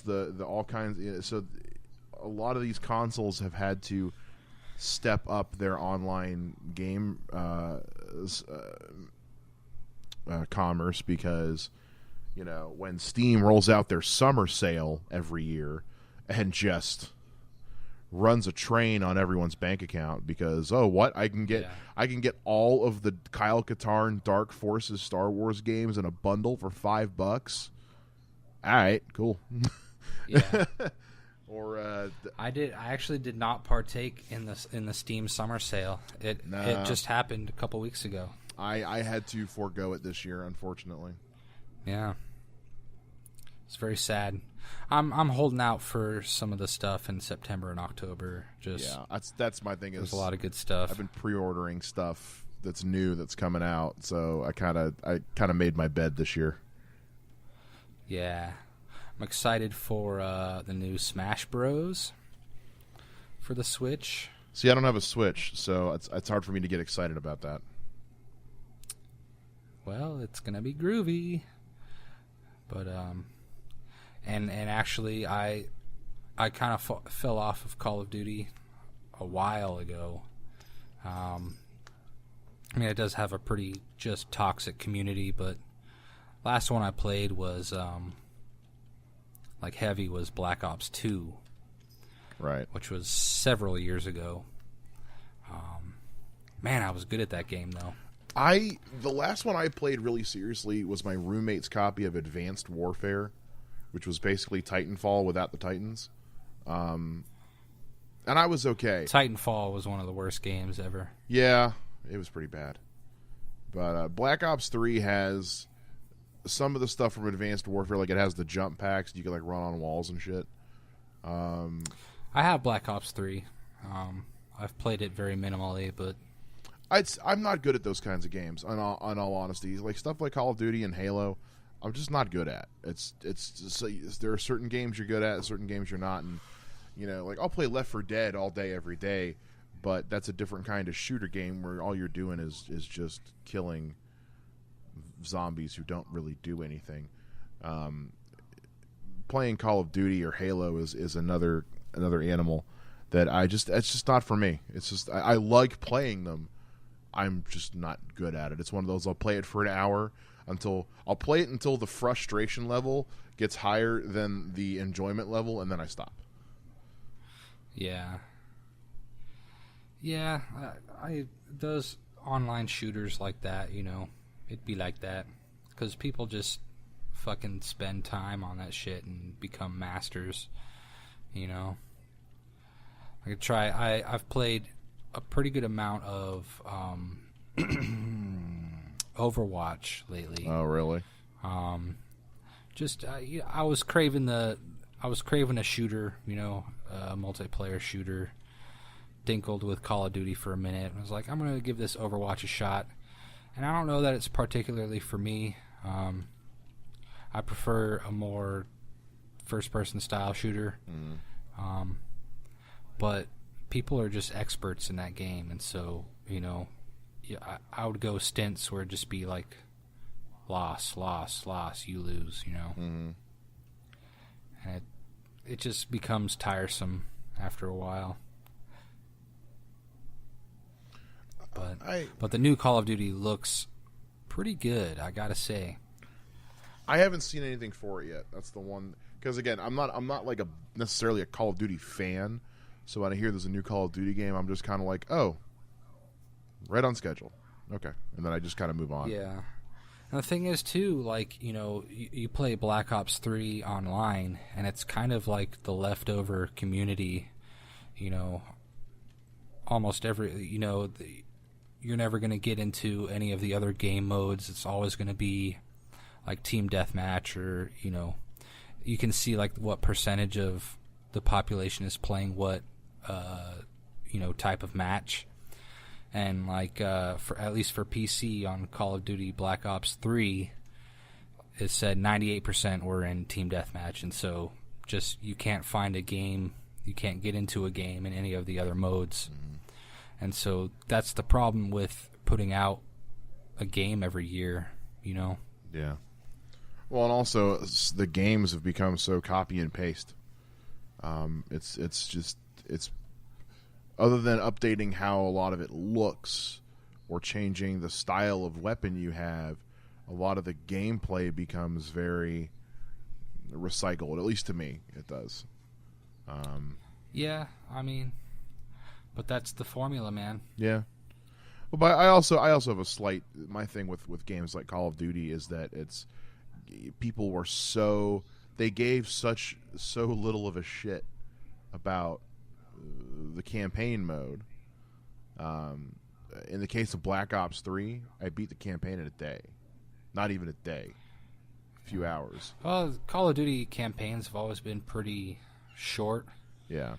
the all kinds. So a lot of these consoles have had to step up their online game commerce because, you know, when Steam rolls out their summer sale every year and just runs a train on everyone's bank account because I can get all of the Kyle Katarn Dark Forces Star Wars games in a bundle for $5. All right, cool. Yeah. Or I actually did not partake in the Steam summer sale. It just happened a couple weeks ago. I had to forego it this year, unfortunately. Yeah. It's very sad. I'm holding out for some of the stuff in September and October. That's my thing. There's a lot of good stuff. I've been pre-ordering stuff that's new that's coming out, so I kind of made my bed this year. Yeah, I'm excited for the new Smash Bros. For the Switch. See, I don't have a Switch, so it's hard for me to get excited about that. Well, it's gonna be groovy, but and actually, I kind of fell off of Call of Duty a while ago. I mean, it does have a pretty just toxic community, but last one I played was like heavy was Black Ops 2, right? Which was several years ago. Man, I was good at that game though. The last one I played really seriously was my roommate's copy of Advanced Warfare, which was basically Titanfall without the Titans. And I was okay. Titanfall was one of the worst games ever. Yeah, it was pretty bad. But Black Ops 3 has some of the stuff from Advanced Warfare, like it has the jump packs, you can like run on walls and shit. I have Black Ops 3. I've played it very minimally, but I'm not good at those kinds of games. On all honesty, like stuff like Call of Duty and Halo, I'm just not good at. There are certain games you're good at, certain games you're not, and you know, like I'll play Left 4 Dead all day, every day, but that's a different kind of shooter game where all you're doing is just killing zombies who don't really do anything. Playing Call of Duty or Halo is another animal that it's just not for me. It's just I like playing them. I'm just not good at it. It's one of those I'll play it for an hour until the frustration level gets higher than the enjoyment level, and then I stop. Yeah. Yeah, those online shooters like that, you know, it'd be like that because people just fucking spend time on that shit and become masters, you know. I could try. I've played a pretty good amount of Overwatch lately. Oh, really? I was craving a shooter, you know, a multiplayer shooter. Dinkled with Call of Duty for a minute. I was like, I'm gonna give this Overwatch a shot, and I don't know that it's particularly for me. I prefer a more first-person style shooter. But people are just experts in that game, and so, you know, I would go stints where it'd just be like loss, you lose, you know. And it just becomes tiresome after a while. But the new Call of Duty looks pretty good, I gotta say. I haven't seen anything for it yet. That's the one, because again, I'm not like necessarily a Call of Duty fan. So when I hear there's a new Call of Duty game, I'm just kind of like, oh, right on schedule. Okay. And then I just kind of move on. Yeah. And the thing is, too, like, you know, you play Black Ops 3 online, and it's kind of like the leftover community, you know, almost every, you know, you're never going to get into any of the other game modes. It's always going to be like team deathmatch, or, you know, you can see like what percentage of the population is playing what, you know, type of match. And like for at least for PC on Call of Duty Black Ops 3, it said 98% were in team deathmatch, and so just you can't find a game, you can't get into a game in any of the other modes. And so that's the problem with putting out a game every year, you know? Yeah. Well, and also the games have become so copy and paste. It's other than updating how a lot of it looks or changing the style of weapon you have, a lot of the gameplay becomes very recycled. At least to me, it does. Yeah, I mean, but that's the formula, man. Yeah. Well, but I also have a slight, my thing with games like Call of Duty is that people were they gave so little of a shit about the campaign mode. In the case of Black Ops 3, I beat the campaign in a day. Not even a day. A few hours. Well, Call of Duty campaigns have always been pretty short. Yeah.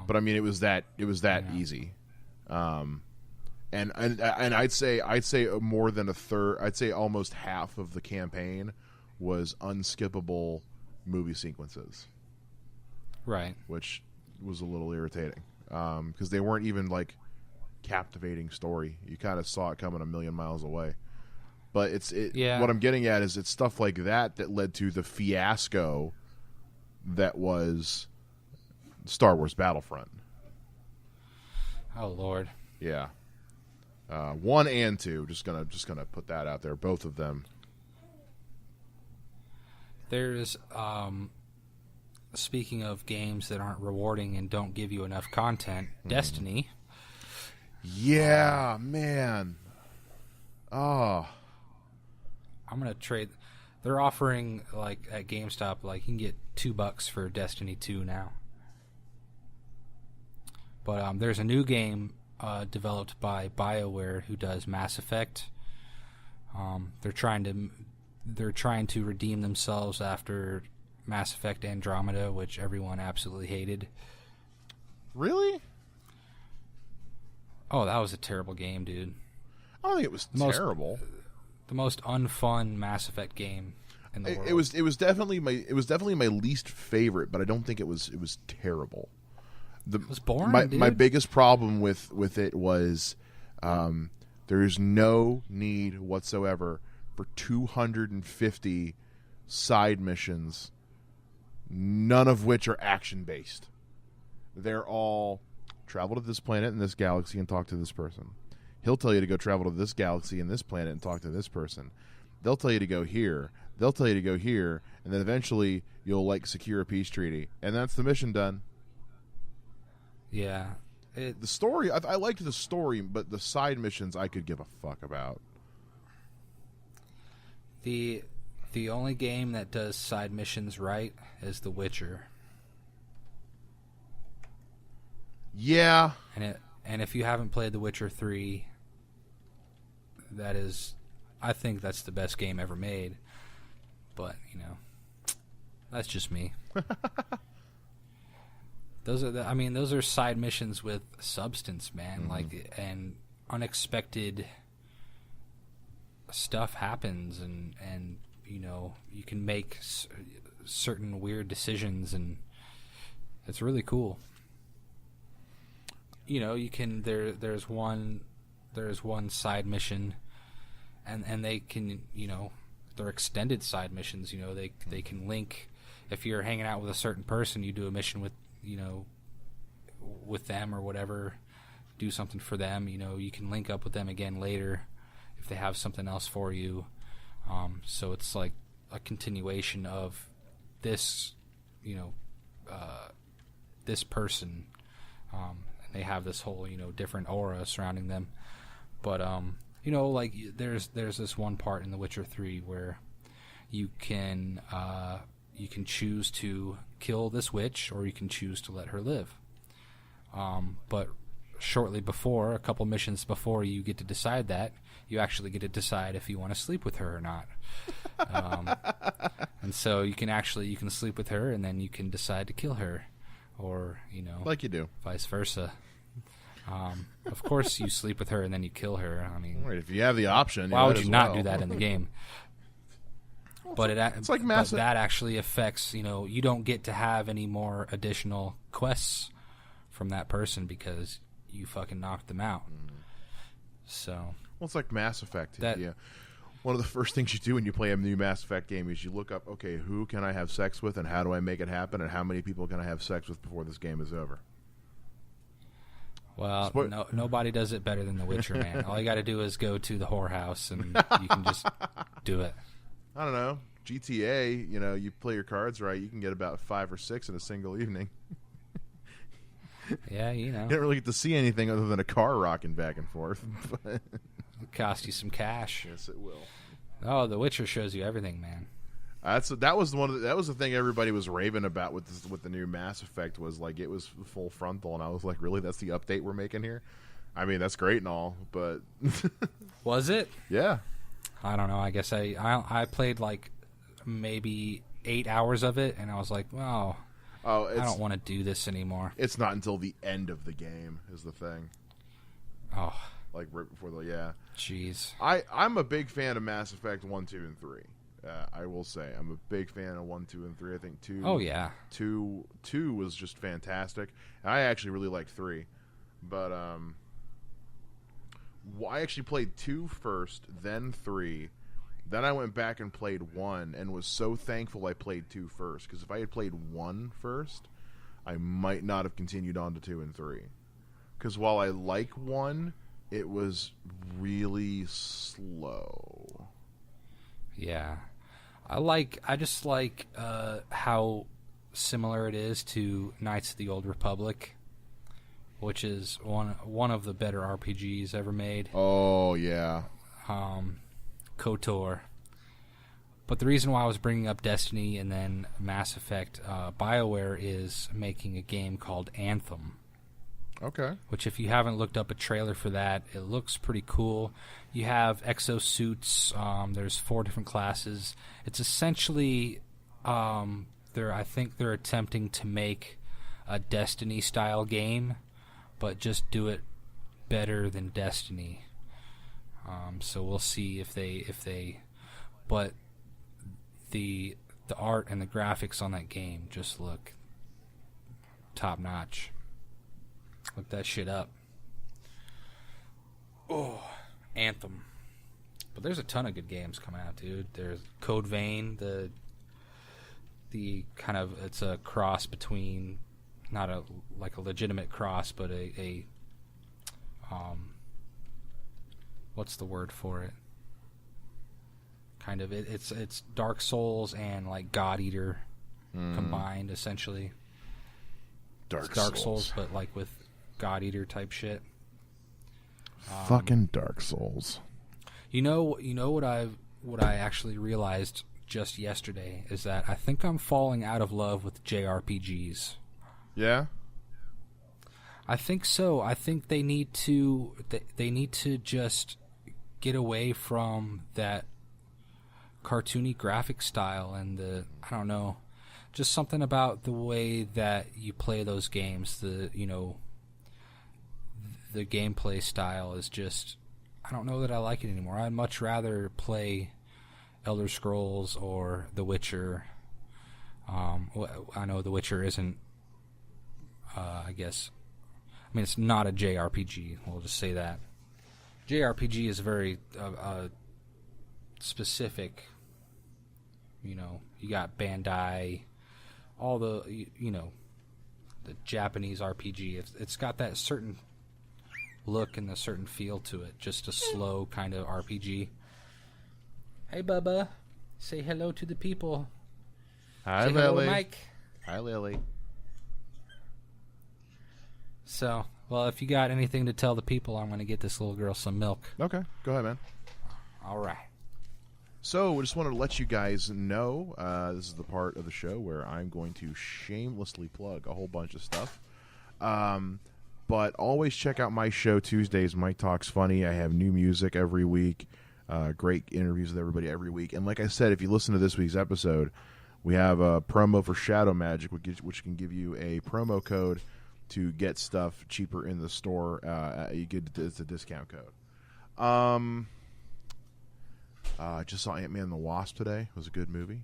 But I mean, it was that easy. And I'd say more than a third. I'd say almost half of the campaign was unskippable movie sequences. Right. Which was a little irritating because they weren't even like captivating story. You kind of saw it coming a million miles away. But what I'm getting at is it's stuff like that led to the fiasco that was Star Wars Battlefront. Oh Lord. Yeah. 1 and 2. Just gonna put that out there. Both of them. There's speaking of games that aren't rewarding and don't give you enough content, Destiny. Yeah, man. Oh. I'm gonna trade. They're offering like at GameStop, like you can get $2 for Destiny 2 now. But there's a new game developed by BioWare who does Mass Effect. They're trying to redeem themselves after Mass Effect Andromeda, which everyone absolutely hated. Really? Oh, that was a terrible game, dude. I don't think it was terrible. The most unfun Mass Effect game in the world. It was definitely my least favorite, but I don't think it was terrible. It was boring, dude. My biggest problem with it was there is no need whatsoever for 250 side missions, none of which are action based. They're all travel to this planet in this galaxy and talk to this person. He'll tell you to go travel to this galaxy and this planet and talk to this person. They'll tell you to go here. They'll tell you to go here, and then eventually you'll like secure a peace treaty, and that's the mission done. Yeah. The story, I liked the story, but the side missions I could give a fuck about. The only game that does side missions right is The Witcher. Yeah. And if you haven't played The Witcher 3, I think that's the best game ever made. But, that's just me. Those are side missions with substance, man. Mm-hmm. And unexpected stuff happens, and you can make certain weird decisions, and it's really cool. You can there's one side mission, and they can they're extended side missions. They can link. If you're hanging out with a certain person, you do a mission with them or whatever, do something for them. You can link up with them again later if they have something else for you. So it's like a continuation of this, this person. They have this whole, different aura surrounding them. But, like there's this one part in The Witcher 3 where you can choose to kill this witch, or you can choose to let her live. But shortly before, a couple missions before you get to decide that, you actually get to decide if you want to sleep with her or not. And so you can sleep with her, and then you can decide to kill her, or like you do, vice versa. Of course, you sleep with her and then you kill her. I mean, Right, if you have the option, why would you not well. do that in the game? But it's like but that actually affects, you don't get to have any more additional quests from that person because you fucking knocked them out. So, well, it's like Mass Effect. That, yeah. One of the first things you do when you play a new Mass Effect game is you look up, okay, who can I have sex with and how do I make it happen and how many people can I have sex with before this game is over? Well, nobody does it better than The Witcher, man. All you got to do is go to the whorehouse and you can just do it. I don't know. GTA, you play your cards right, you can get about 5 or 6 in a single evening. Yeah, You don't really get to see anything other than a car rocking back and forth. It'll cost you some cash. Yes, it will. Oh, The Witcher shows you everything, man. That was the thing everybody was raving about with the new Mass Effect was like it was full frontal, and I was like, really, that's the update we're making here? I mean, that's great and all, but was it? Yeah. I don't know. I guess I played like maybe 8 hours of it, and I was like, wow. Oh, I don't want to do this anymore. It's not until the end of the game is the thing. Oh, like right before the jeez. I'm a big fan of Mass Effect 1, 2, and 3. I will say I'm a big fan of 1, 2, and 3. I think 2. Oh yeah. 2 was just fantastic. And I actually really like 3, but I actually played 2 first, then 3. Then I went back and played 1 and was so thankful I played 2 first. Because if I had played 1 first, I might not have continued on to 2 and 3. Because while I like 1, it was really slow. Yeah. I just like how similar it is to Knights of the Old Republic, which is one of the better RPGs ever made. Oh, yeah. KOTOR. But the reason why I was bringing up Destiny and then Mass Effect, BioWare is making a game called Anthem. Okay. Which, if you haven't looked up a trailer for that, it looks pretty cool. You have exosuits. There's 4 different classes. It's essentially, I think they're attempting to make a Destiny-style game, but just do it better than Destiny. So we'll see if they, but the art and the graphics on that game just look top notch. Look that shit up. Oh, Anthem. But there's a ton of good games coming out, dude. There's Code Vein, the kind of, it's a cross between, not a legitimate cross, but a what's the word for it? Kind of, it's Dark Souls and like God Eater combined, essentially. Dark Souls, but like with God Eater type shit. Fucking Dark Souls. You know what I actually realized just yesterday is that I think I'm falling out of love with JRPGs. Yeah? I think so. I think they need to just get away from that cartoony graphic style and I don't know, just something about the way that you play those games. The gameplay style is just, I don't know that I like it anymore. I'd much rather play Elder Scrolls or The Witcher. I know The Witcher isn't, it's not a JRPG. We'll just say that. JRPG is very specific. You got Bandai, all the, the Japanese RPG. It's got that certain look and a certain feel to it. Just a slow kind of RPG. Hey, Bubba. Say hello to the people. Hi, Say Lily. hello, Mike. Hi, Lily. So, well, if you got anything to tell the people, I'm going to get this little girl some milk. Okay, go ahead, man. All right. So, we just wanted to let you guys know, this is the part of the show where I'm going to shamelessly plug a whole bunch of stuff. But always check out my show Tuesdays, Mike Talks Funny. I have new music every week, great interviews with everybody every week. And like I said, if you listen to this week's episode, we have a promo for Shadow Magic, which can give you a promo code to get stuff cheaper in the store. You get it's a discount code. I just saw Ant-Man and the Wasp today. It was a good movie.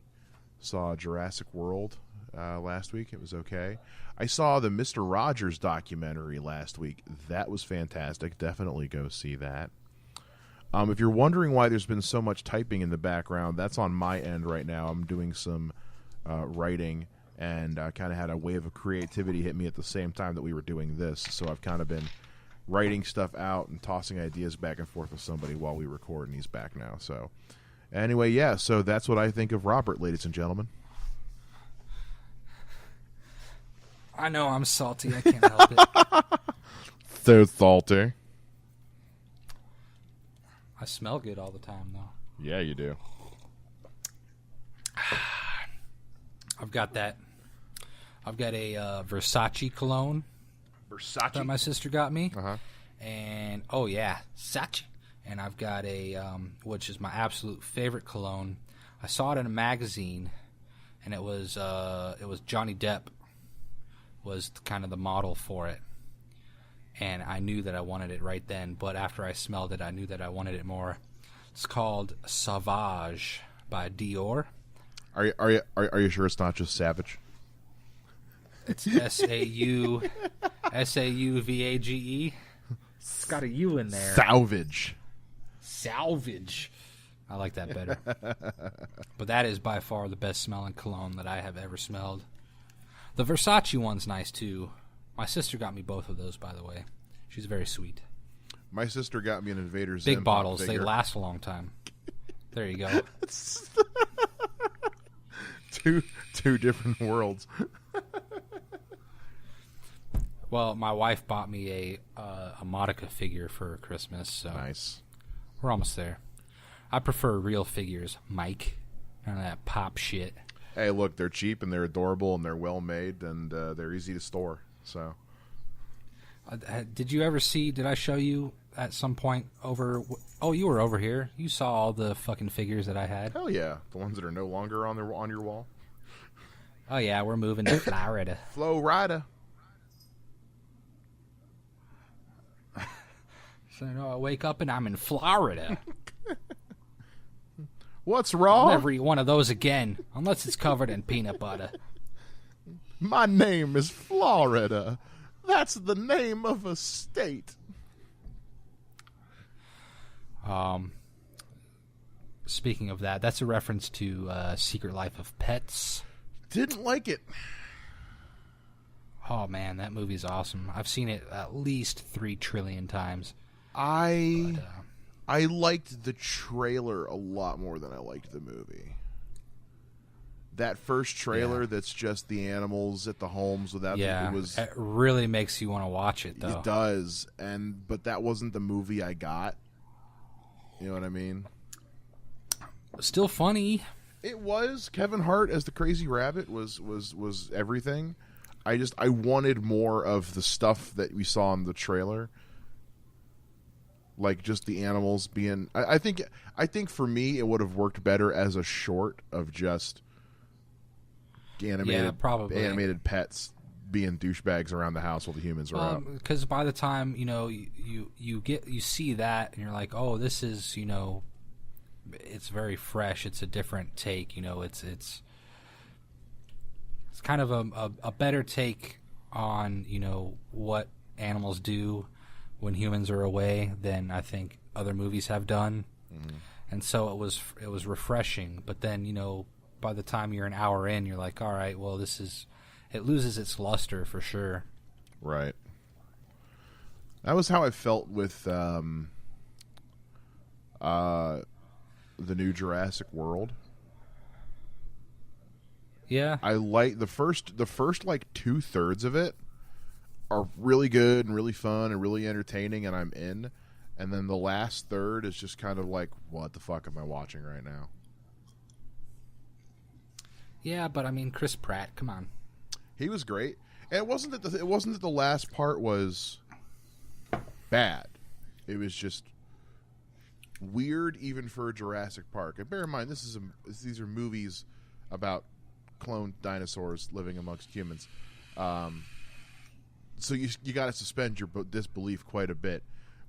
Saw Jurassic World last week. It was okay. I saw the Mr. Rogers documentary last week. That was fantastic. Definitely go see that. If you're wondering why there's been so much typing in the background, that's on my end right now. I'm doing some writing, and I kind of had a wave of creativity hit me at the same time that we were doing this. So I've kind of been writing stuff out and tossing ideas back and forth with somebody while we record, and he's back now. So anyway, yeah, so that's what I think of Robert, ladies and gentlemen. I know I'm salty. I can't help it. So salty. I smell good all the time, though. Yeah, you do. I've got a Versace cologne. Versace? That my sister got me. Uh-huh. And, oh, yeah, Versace. And I've got which is my absolute favorite cologne. I saw it in a magazine, and it was Johnny Depp was kind of the model for it. And I knew that I wanted it right then, but after I smelled it, I knew that I wanted it more. It's called Sauvage by Dior. Are you sure it's not just Savage? It's Sauvage. It's got a U in there. Salvage. I like that better. But that is by far the best smelling cologne that I have ever smelled. The Versace one's nice too. My sister got me both of those, by the way. She's very sweet. My sister got me an Invader Zim big bottles. figure. They last a long time. There you go. two different worlds. Well, my wife bought me a Modica figure for Christmas, so nice. We're almost there. I prefer real figures, Mike. None of that pop shit. Hey, look, they're cheap and they're adorable and they're well made and they're easy to store. So, did you ever see? Did I show you at some point over? Oh, you were over here. You saw all the fucking figures that I had. Hell yeah, the ones that are no longer on your wall. Oh yeah, we're moving to Florida. Florida. So I wake up and I'm in Florida. What's wrong? I'll never eat one of those again, unless it's covered in peanut butter. My name is Florida. That's the name of a state. Speaking of that, that's a reference to Secret Life of Pets. Didn't like it. Oh man, that movie's awesome. I've seen it at least 3 trillion times. I liked the trailer a lot more than I liked the movie. That first trailer that's just the animals at the homes without it really makes you want to watch it though. It does, but that wasn't the movie I got. You know what I mean? Still funny. It was. Kevin Hart as the crazy rabbit was everything. I wanted more of the stuff that we saw in the trailer. Like just the animals being I think for me it would have worked better as a short of just animated pets being douchebags around the house while the humans are out. Because by the time you see that and you're like, oh, this is it's very fresh. It's a different take. It's kind of a better take on what animals do when humans are away than I think other movies have done. Mm-hmm. And so it was refreshing. But then by the time you're an hour in, you're like, all right, well, it loses its luster for sure. Right. That was how I felt with the new Jurassic World. Yeah. I like the first like 2/3 of it are really good and really fun and really entertaining, and I'm in. And then the last third is just kind of like, what the fuck am I watching right now? Yeah, but I mean, Chris Pratt, come on. He was great. And it wasn't that the last part was bad. It was just weird, even for Jurassic Park. And bear in mind, these are movies about cloned dinosaurs living amongst humans. so you got to suspend your disbelief quite a bit.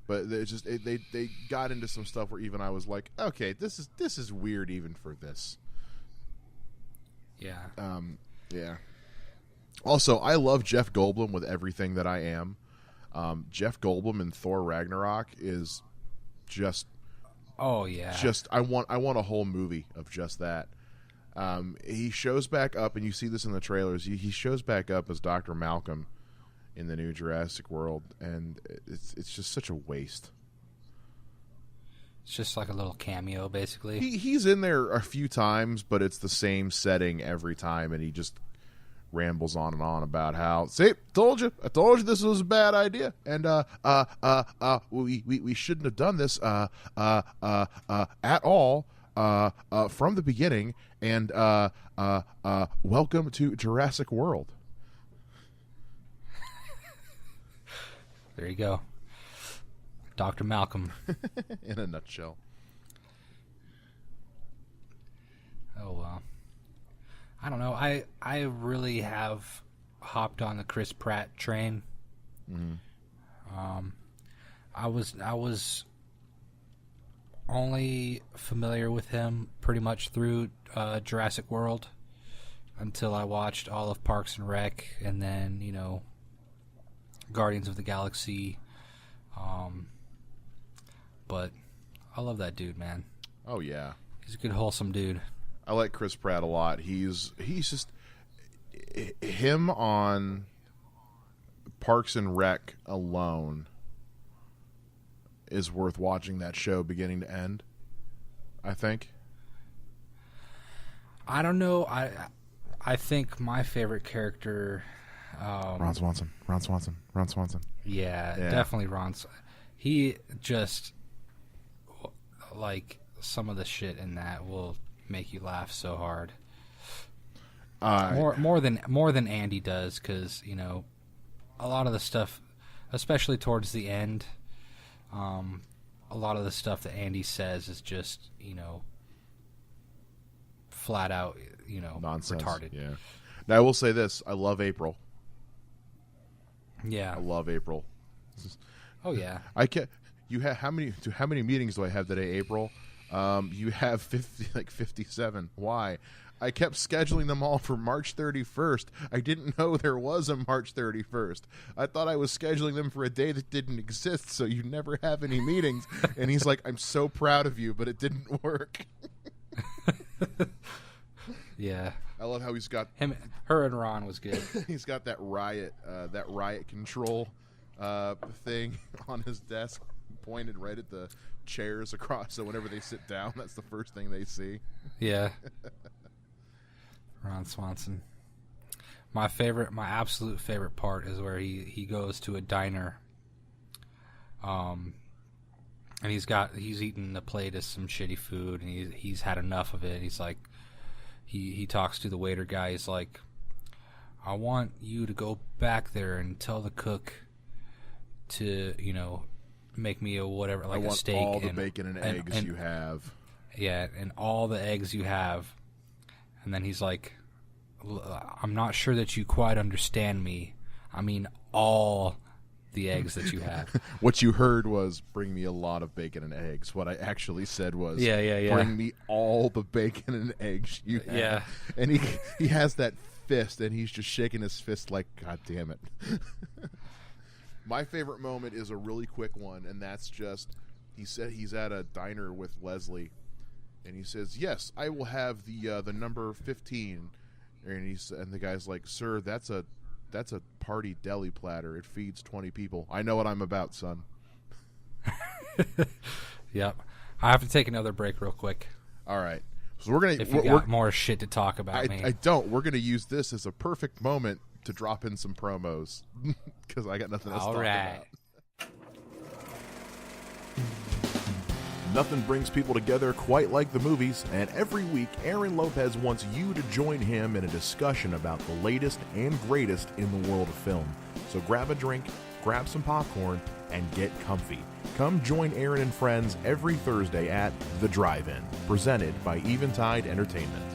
But it's just they got into some stuff where even I was like, okay, this is weird even for this. Yeah. Yeah. Also, I love Jeff Goldblum with everything that I am. Jeff Goldblum in Thor Ragnarok is just. Oh yeah. Just I want a whole movie of just that. He shows back up, and you see this in the trailers. He shows back up as Dr. Malcolm in the new Jurassic World, and it's just such a waste. It's just like a little cameo, basically. He's in there a few times, but it's the same setting every time, and he just rambles on and on about how, see, I told you this was a bad idea, and we shouldn't have done this at all from the beginning, and welcome to Jurassic World. There you go. Dr. Malcolm. In a nutshell. Oh, well. I don't know. I really have hopped on the Chris Pratt train. Mm-hmm. I was only familiar with him pretty much through Jurassic World until I watched all of Parks and Rec, and then, Guardians of the Galaxy. But I love that dude, man. Oh yeah, he's a good, wholesome dude. I like Chris Pratt a lot. He's just him on Parks and Rec alone is worth watching that show beginning to end, I think. I don't know. I think my favorite character, Ron Swanson. Yeah, definitely Ron. He just, like, some of the shit in that will make you laugh so hard. More than Andy does, because a lot of the stuff, especially towards the end, a lot of the stuff that Andy says is just flat out nonsense. Retarded. Yeah. Now I will say this: I love April. Yeah, I love April. Oh yeah. How many meetings do I have today, April? You have 57. Why? I kept scheduling them all for March 31st. I didn't know there was a March 31st. I thought I was scheduling them for a day that didn't exist, so you never have any meetings. And he's like, I'm so proud of you, but it didn't work. Yeah. I love how he's got her and Ron was good. He's got that riot control thing on his desk, pointed right at the chairs across, so whenever they sit down, that's the first thing they see. Yeah. Ron Swanson. My absolute favorite part is where he goes to a diner, and he's eaten a plate of some shitty food, and he's had enough of it. He's like, he talks to the waiter guy. He's like, I want you to go back there and tell the cook to make me a whatever, like a steak, all the bacon and eggs you have. Yeah, and all the eggs you have. And then he's like, I'm not sure that you quite understand me. I mean, all the eggs that you have. What you heard was, bring me a lot of bacon and eggs. What I actually said was, bring me all the bacon and eggs you have. Yeah. And he has that fist, and he's just shaking his fist like, God damn it. My favorite moment is a really quick one, and that's just, he said he's at a diner with Leslie, and he says, yes, I will have the number 15. And the guy's like, sir, that's a party deli platter. It feeds 20 people. I know what I'm about, son. Yep. I have to take another break real quick. All right. So we're gonna. If you got more shit to talk about, I don't. We're gonna use this as a perfect moment to drop in some promos because I got nothing else to talk about. Nothing brings people together quite like the movies, and every week Aaron Lopez wants you to join him in a discussion about the latest and greatest in the world of film. So grab a drink, grab some popcorn, and get comfy. Come join Aaron and friends every Thursday at The Drive-In, presented by Eventide Entertainment.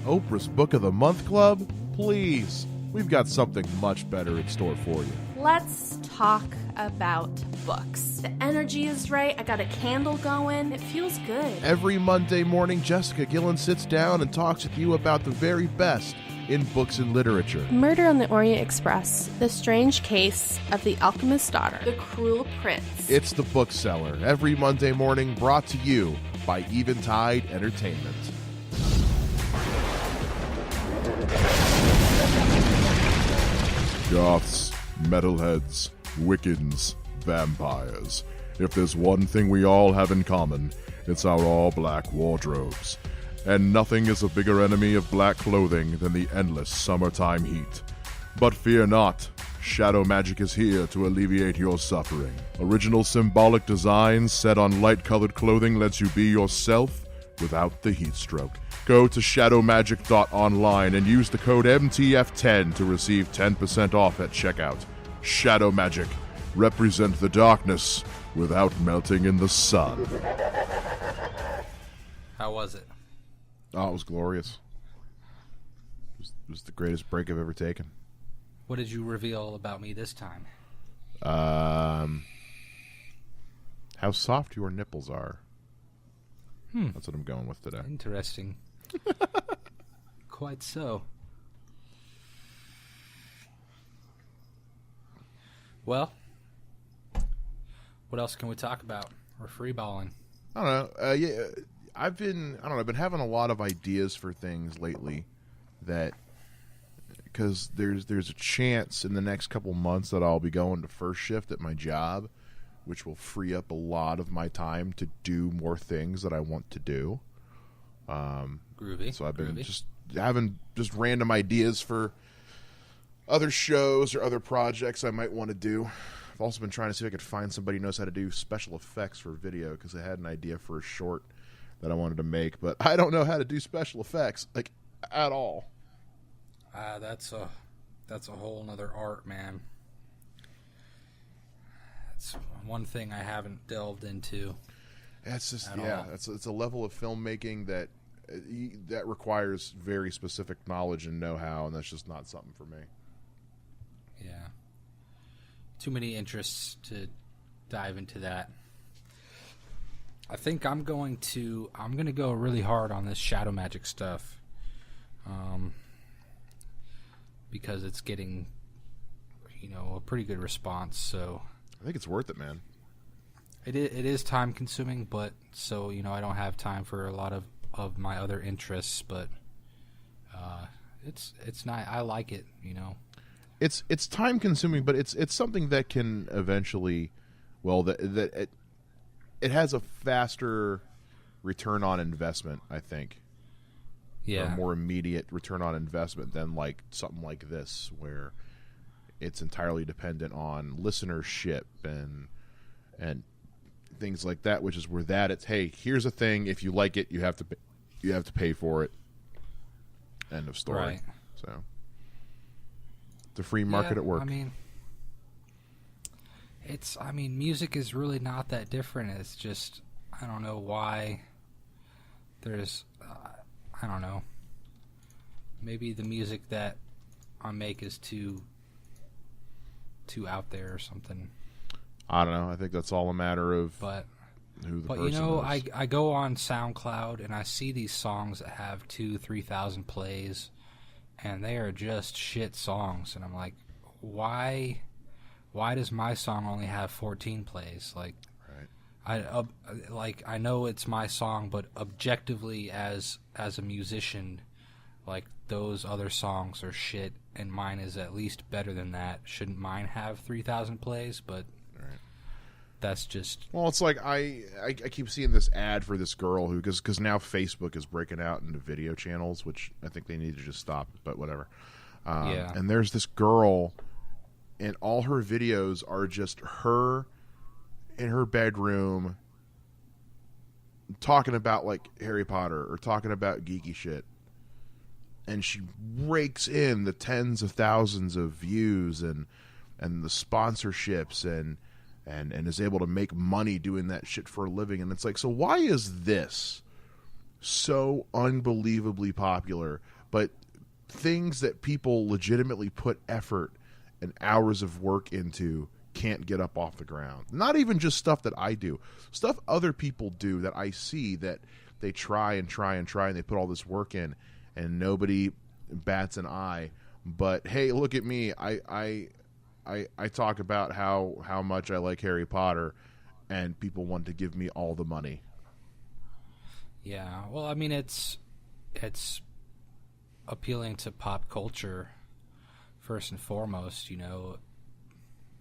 Oprah's Book of the Month Club? Please. we've got something much better in store for you. Let's talk about books. The energy is right. I got a candle going. It feels good. Every Monday morning, Jessica Gillen sits down and talks with you about the very best in books and literature. Murder on the Orient Express, The Strange Case of the Alchemist's Daughter, The Cruel Prince. It's The Bookseller, every Monday morning, brought to you by Eventide Entertainment. Goths, metalheads, Wiccans, vampires. If there's one thing we all have in common, it's our all-black wardrobes. And nothing is a bigger enemy of black clothing than the endless summertime heat. But fear not, Shadow Magic is here to alleviate your suffering. Original symbolic designs set on light-colored clothing lets you be yourself without the heat stroke. Go to shadowmagic.online and use the code MTF10 to receive 10% off at checkout. Shadow Magic. Represent the darkness without melting in the sun. How was it? Oh, it was glorious. It was the greatest break I've ever taken. What did you reveal about me this time? How soft your nipples are. That's what I'm going with today. Interesting. Quite so. Well, what else can we talk about? We're freeballing. I don't know. I've been having a lot of ideas for things lately that, because there's a chance in the next couple months that I'll be going to first shift at my job, which will free up a lot of my time to do more things that I want to do. Groovy. So I've been just having just random ideas for other shows or other projects I might want to do. I've also been trying to see if I could find somebody who knows how to do special effects for video, because I had an idea for a short that I wanted to make, but I don't know how to do special effects, like, at all. That's a whole nother art, man. That's one thing I haven't delved into. It's just it's a level of filmmaking that requires very specific knowledge and know-how, and that's just not something for me. Yeah. Too many interests to dive into that. I think I'm going to go really hard on this Shadow Magic stuff, because it's getting, a pretty good response. So I think it's worth it, man. It is time consuming, but so I don't have time for a lot of my other interests. But it's not. I like it. It's time consuming, but it's something that can eventually, it has a faster return on investment, I think. Yeah. Or a more immediate return on investment than like something like this, where it's entirely dependent on listenership and things like that. Which is where it's, hey, here's a thing. If you like it, you have to pay for it. End of story. Right. So the free market at work. Music is really not that different. It's just, I don't know why there's, I don't know. Maybe the music that I make is too out there or something. I don't know. I think that's all a matter of who the person is. I go on SoundCloud and I see these songs that have 2,000-3,000 plays, and they are just shit songs, and I'm like, why does my song only have 14 plays? Like, right. I know it's my song, but objectively as a musician, like, those other songs are shit, and mine is at least better than that. Shouldn't mine have 3,000 plays? But right. That's just... Well, it's like I keep seeing this ad for this girl who, because now Facebook is breaking out into video channels, which I think they need to just stop, but whatever. Yeah. And there's this girl, and all her videos are just her in her bedroom talking about, like, Harry Potter or talking about geeky shit. And she rakes in the tens of thousands of views and the sponsorships and is able to make money doing that shit for a living. And it's like, so why is this so unbelievably popular, but things that people legitimately put effort and hours of work into can't get up off the ground. Not even just stuff that I do, stuff other people do that I see that they try and try and try and they put all this work in and nobody bats an eye. But hey, look at me. I talk about how much I like Harry Potter and people want to give me all the money. Yeah. Well, I mean, it's appealing to pop culture first and foremost, you know.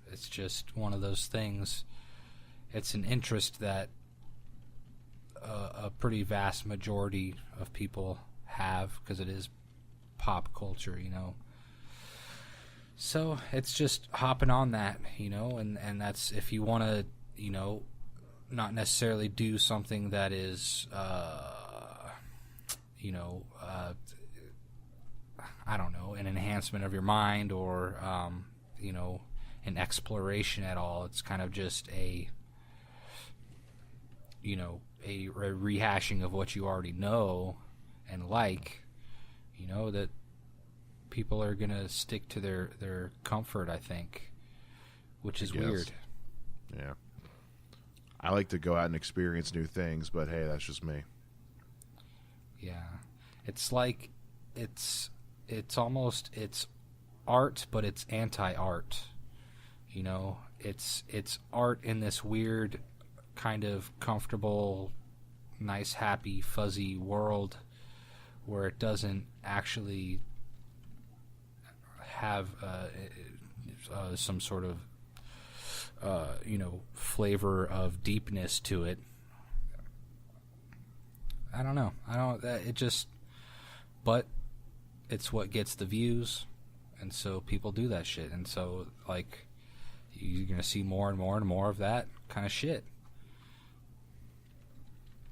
It's just one of those things. It's an interest that a pretty vast majority of people have because it is pop culture, you know. So it's just hopping on that, you know, and that's if you want to, you know, not necessarily do something that is, you know, I don't know, an enhancement of your mind or, you know, an exploration at all. It's kind of just a, you know, a rehashing of what you already know and like, you know, that people are going to stick to their comfort, I think, which is weird. Yeah. I like to go out and experience new things, but hey, that's just me. Yeah. It's like, it's almost, it's art, but it's anti-art. You know, it's art in this weird kind of comfortable, nice, happy, fuzzy world where it doesn't actually have some sort of, you know, flavor of deepness to it. I don't know. But it's what gets the views, and so people do that shit. And so, like, you're going to see more and more and more of that kind of shit.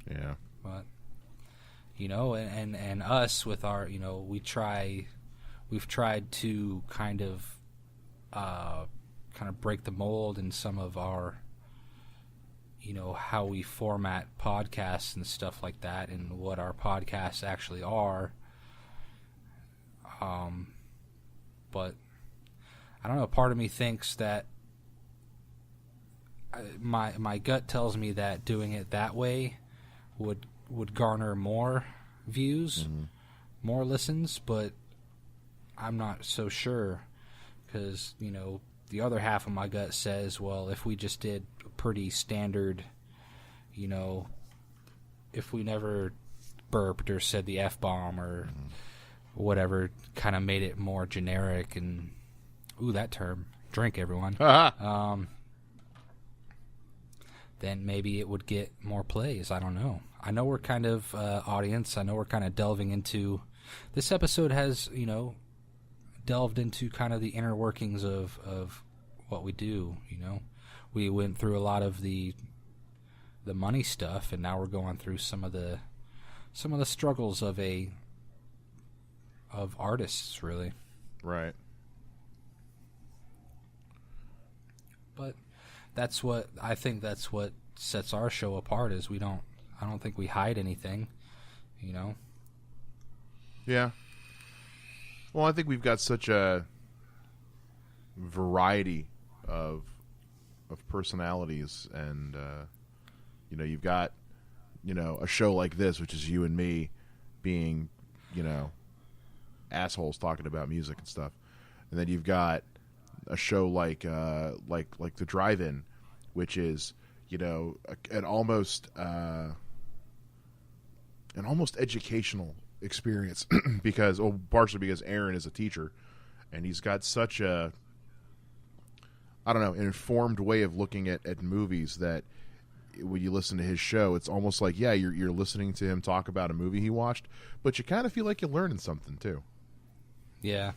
Yeah. But, you know, and us with our, you know, we've tried to kind of break the mold in some of our, you know, how we format podcasts and stuff like that and what our podcasts actually are. But I don't know, part of me thinks that my gut tells me that doing it that way would garner more views, more listens, but I'm not so sure because, you know, the other half of my gut says, well, if we just did a pretty standard, you know, if we never burped or said the F-bomb or whatever, kind of made it more generic and, ooh, that term, drink everyone, then maybe it would get more plays. I don't know. I know we're kind of, audience, I know we're kind of delving into, this episode has, you know, delved into kind of the inner workings of what we do, you know. We went through a lot of the money stuff, and now we're going through some of the struggles of artists, really. Right. But that's what sets our show apart is I don't think we hide anything, you know. Yeah. Well, I think we've got such a variety of personalities, and you know, you've got, you know, a show like this, which is you and me being, you know, assholes talking about music and stuff, and then you've got a show like the Drive-In, which is, you know, an almost educational experience because, well, partially because Aaron is a teacher and he's got such a, I don't know, an informed way of looking at movies that when you listen to his show, it's almost like, yeah, you're listening to him talk about a movie he watched, but you kind of feel like you're learning something too. Yeah.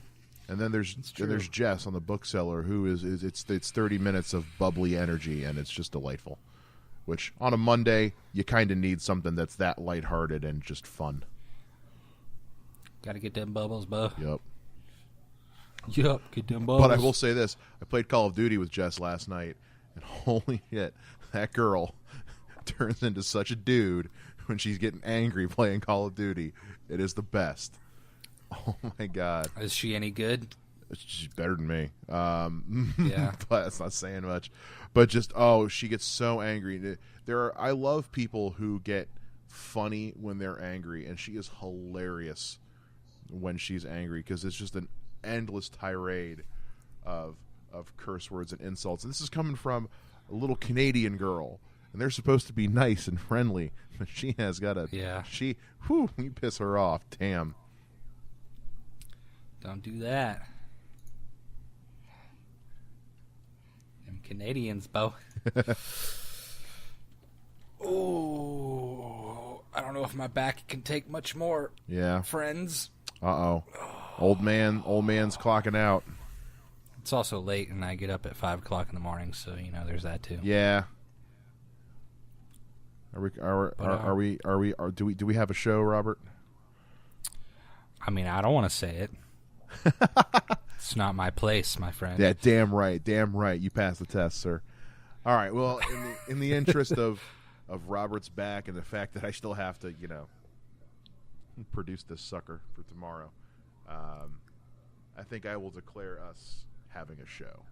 And then there's Jess on the Bookseller, who is it's 30 minutes of bubbly energy, and it's just delightful. Which on a Monday, you kind of need something that's that lighthearted and just fun. Got to get them bubbles, bro. Yep. Get them bubbles. But I will say this: I played Call of Duty with Jess last night, and holy shit, that girl turns into such a dude when she's getting angry playing Call of Duty. It is the best. Oh my god. Is she any good? She's better than me. Yeah. But that's not saying much. But just she gets so angry. I love people who get funny when they're angry, and she is hilarious when she's angry because it's just an endless tirade of curse words and insults. And this is coming from a little Canadian girl, and they're supposed to be nice and friendly, but she has got a you piss her off, damn. Don't do that. Them Canadians, Bo. Oh, I don't know if my back can take much more. Yeah, friends. Old man's clocking out. It's also late, and I get up at 5 o'clock in the morning, so there's that too. Yeah. Do we have a show, Robert? I mean, I don't want to say it. It's not my place, my friend. Yeah, damn right. You passed the test, sir. All right. Well, in the interest of Robert's back and the fact that I still have to, produce this sucker for tomorrow, I think I will declare us having a show.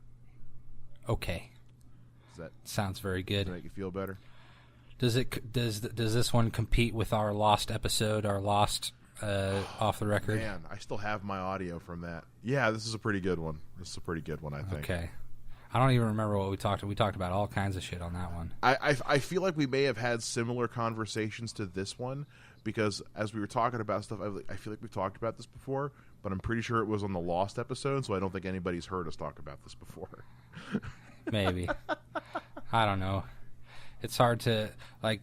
Okay. Sounds very good. Does that make you feel better? Does this one compete with our lost episode, our lost off the record? Man, I still have my audio from that. Yeah, this is a pretty good one. I think. Okay. I don't even remember what we talked about. We talked about all kinds of shit on that one. I feel like we may have had similar conversations to this one because as we were talking about stuff, I feel like we've talked about this before, but I'm pretty sure it was on the Lost episode, so I don't think anybody's heard us talk about this before. Maybe. I don't know. It's hard to, I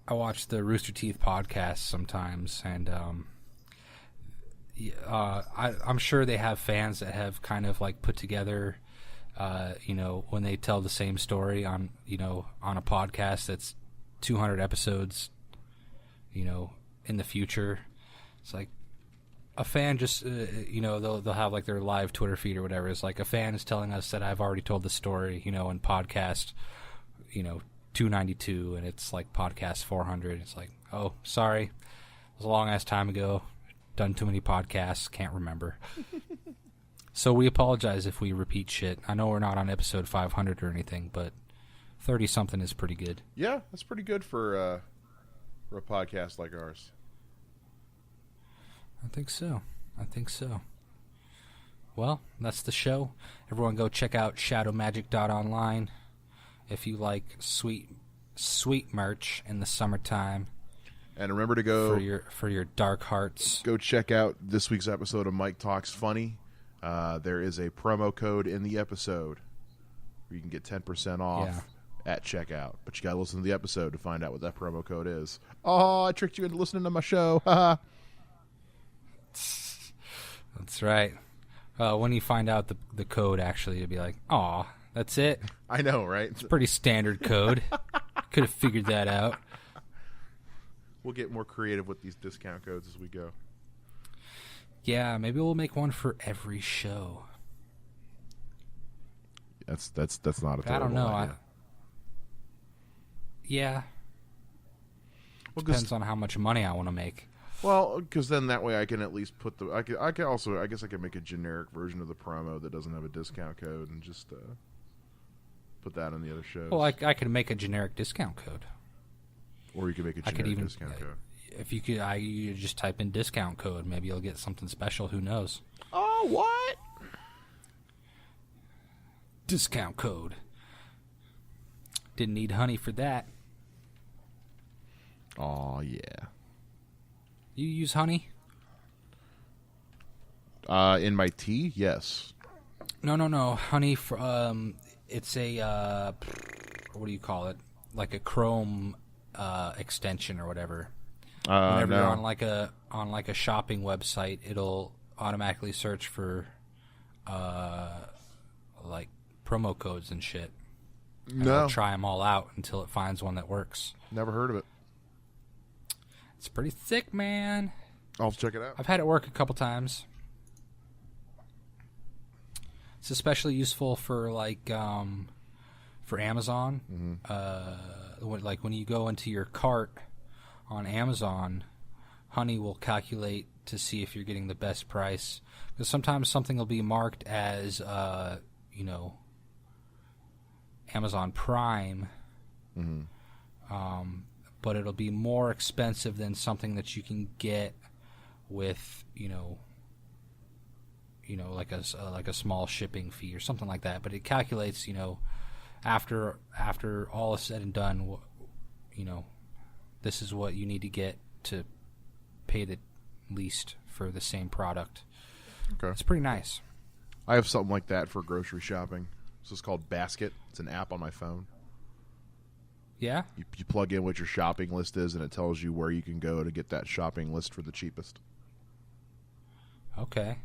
watch the Rooster Teeth podcast sometimes, and I'm sure they have fans that have kind of put together, when they tell the same story on a podcast that's 200 episodes, in the future. It's like a fan just, they'll have their live Twitter feed or whatever. It's like a fan is telling us that I've already told the story, in podcast, 292, and it's podcast 400. It's like, oh, sorry, it was a long ass time ago. Done too many podcasts, can't remember. So we apologize if we repeat shit. I know we're not on episode 500 or anything, but 30 something is pretty good. Yeah, that's pretty good for a podcast like ours. I think so. Well, that's the show. Everyone go check out shadowmagic.online if you like sweet merch in the summertime. And remember to go for your dark hearts. Go check out this week's episode of Mike Talks Funny. There is a promo code in the episode where you can get 10% off at checkout. But you got to listen to the episode to find out what that promo code is. Oh, I tricked you into listening to my show. That's right. When you find out the code, actually, you'll be like, "Aw, that's it." I know, right? It's a pretty standard code. Could have figured that out. We'll get more creative with these discount codes as we go. Yeah, maybe we'll make one for every show. That's not a terrible I don't know. idea. Yeah. Well, depends on how much money I want to make. Well, because then that way I can at least put I could also, I guess I could make a generic version of the promo that doesn't have a discount code and just put that on the other shows. Well, I could make a generic discount code. Or you could make a generic discount code. If you could, you just type in discount code. Maybe you'll get something special. Who knows? Oh, what? Discount code. Didn't need honey for that. Oh, yeah. You use honey? In my tea, yes. No. Honey, it's a, what do you call it? Like a Chrome extension or whatever. Whenever you're on like a shopping website, it'll automatically search for like promo codes and shit. And it'll try them all out until it finds one that works. Never heard of it. It's pretty thick, man. I'll check it out. I've had it work a couple times. It's especially useful for for Amazon. Mm-hmm. Like when you go into your cart on Amazon, Honey will calculate to see if you're getting the best price. Because sometimes something will be marked as, Amazon Prime, but it'll be more expensive than something that you can get with, like a small shipping fee or something like that. But it calculates, after all is said and done, this is what you need to get to pay the least for the same product. Okay. It's pretty nice. I have something like that for grocery shopping. This is called Basket. It's an app on my phone. Yeah? You plug in what your shopping list is, and it tells you where you can go to get that shopping list for the cheapest. Okay.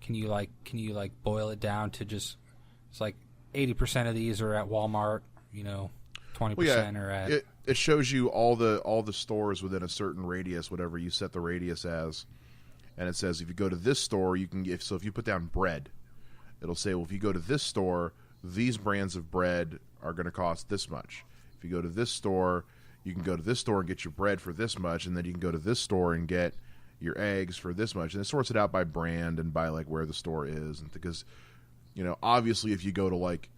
Can you boil it down to just, it's like 80% of these are at Walmart, 20% are at... It shows you all the stores within a certain radius, whatever you set the radius as. And it says if you go to this store, you can get... So if you put down bread, it'll say, well, if you go to this store, these brands of bread are going to cost this much. If you go to this store, you can go to this store and get your bread for this much, and then you can go to this store and get your eggs for this much. And it sorts it out by brand and by like where the store is. And because, obviously if you go to like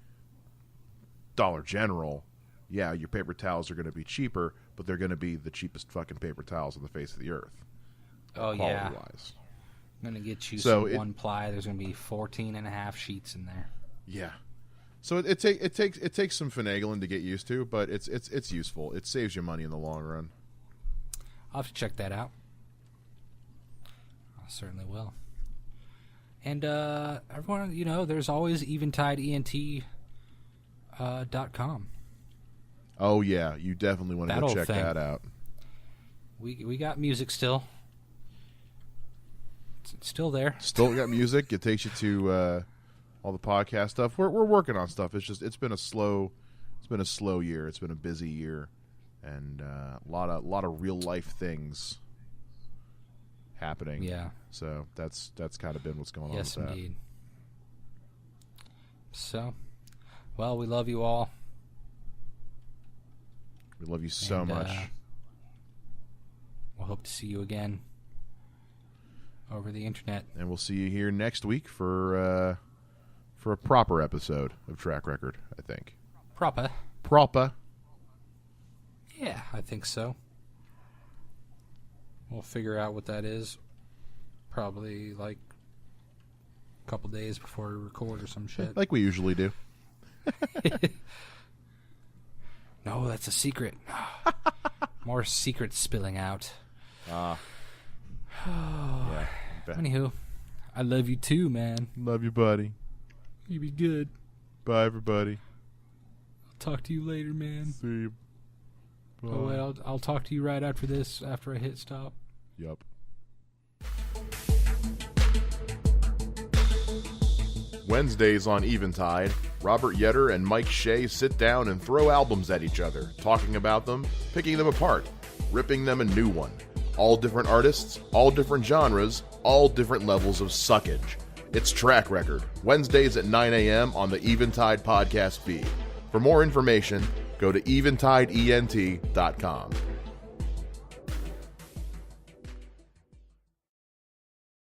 Dollar General, yeah, your paper towels are going to be cheaper, but they're going to be the cheapest fucking paper towels on the face of the earth. Oh, yeah. Quality-wise. I'm going to get you some one ply. There's going to be 14 and a half sheets in there. Yeah. So it takes some finagling to get used to, but it's useful. It saves you money in the long run. I'll have to check that out. I certainly will. And everyone, there's always EventideENT.com. Oh yeah, you definitely want to go check that out. We got music still. It's still there. Still got music. It takes you to all the podcast stuff. We're working on stuff. It's been a slow year. It's been a busy year, and a lot of real life things happening. Yeah. So that's kind of been what's going on. Yes, with that. indeed. So, well, we love you all. We love you so much. We'll hope to see you again over the internet. And we'll see you here next week for a proper episode of Track Record, I think. Proper. Yeah, I think so. We'll figure out what that is. Probably like a couple days before we record or some shit. Like we usually do. No, that's a secret. More secrets spilling out. Yeah. Anywho, I love you too, man. Love you, buddy. You be good. Bye, everybody. I'll talk to you later, man. See you. Bye. Oh, wait, I'll talk to you right after this, after I hit stop. Yup. Wednesdays on Eventide, Robert Yetter and Mike Shea sit down and throw albums at each other, talking about them, picking them apart, ripping them a new one. All different artists, all different genres, all different levels of suckage. It's Track Record, Wednesdays at 9 a.m. on the Eventide podcast feed. For more information, go to eventideent.com.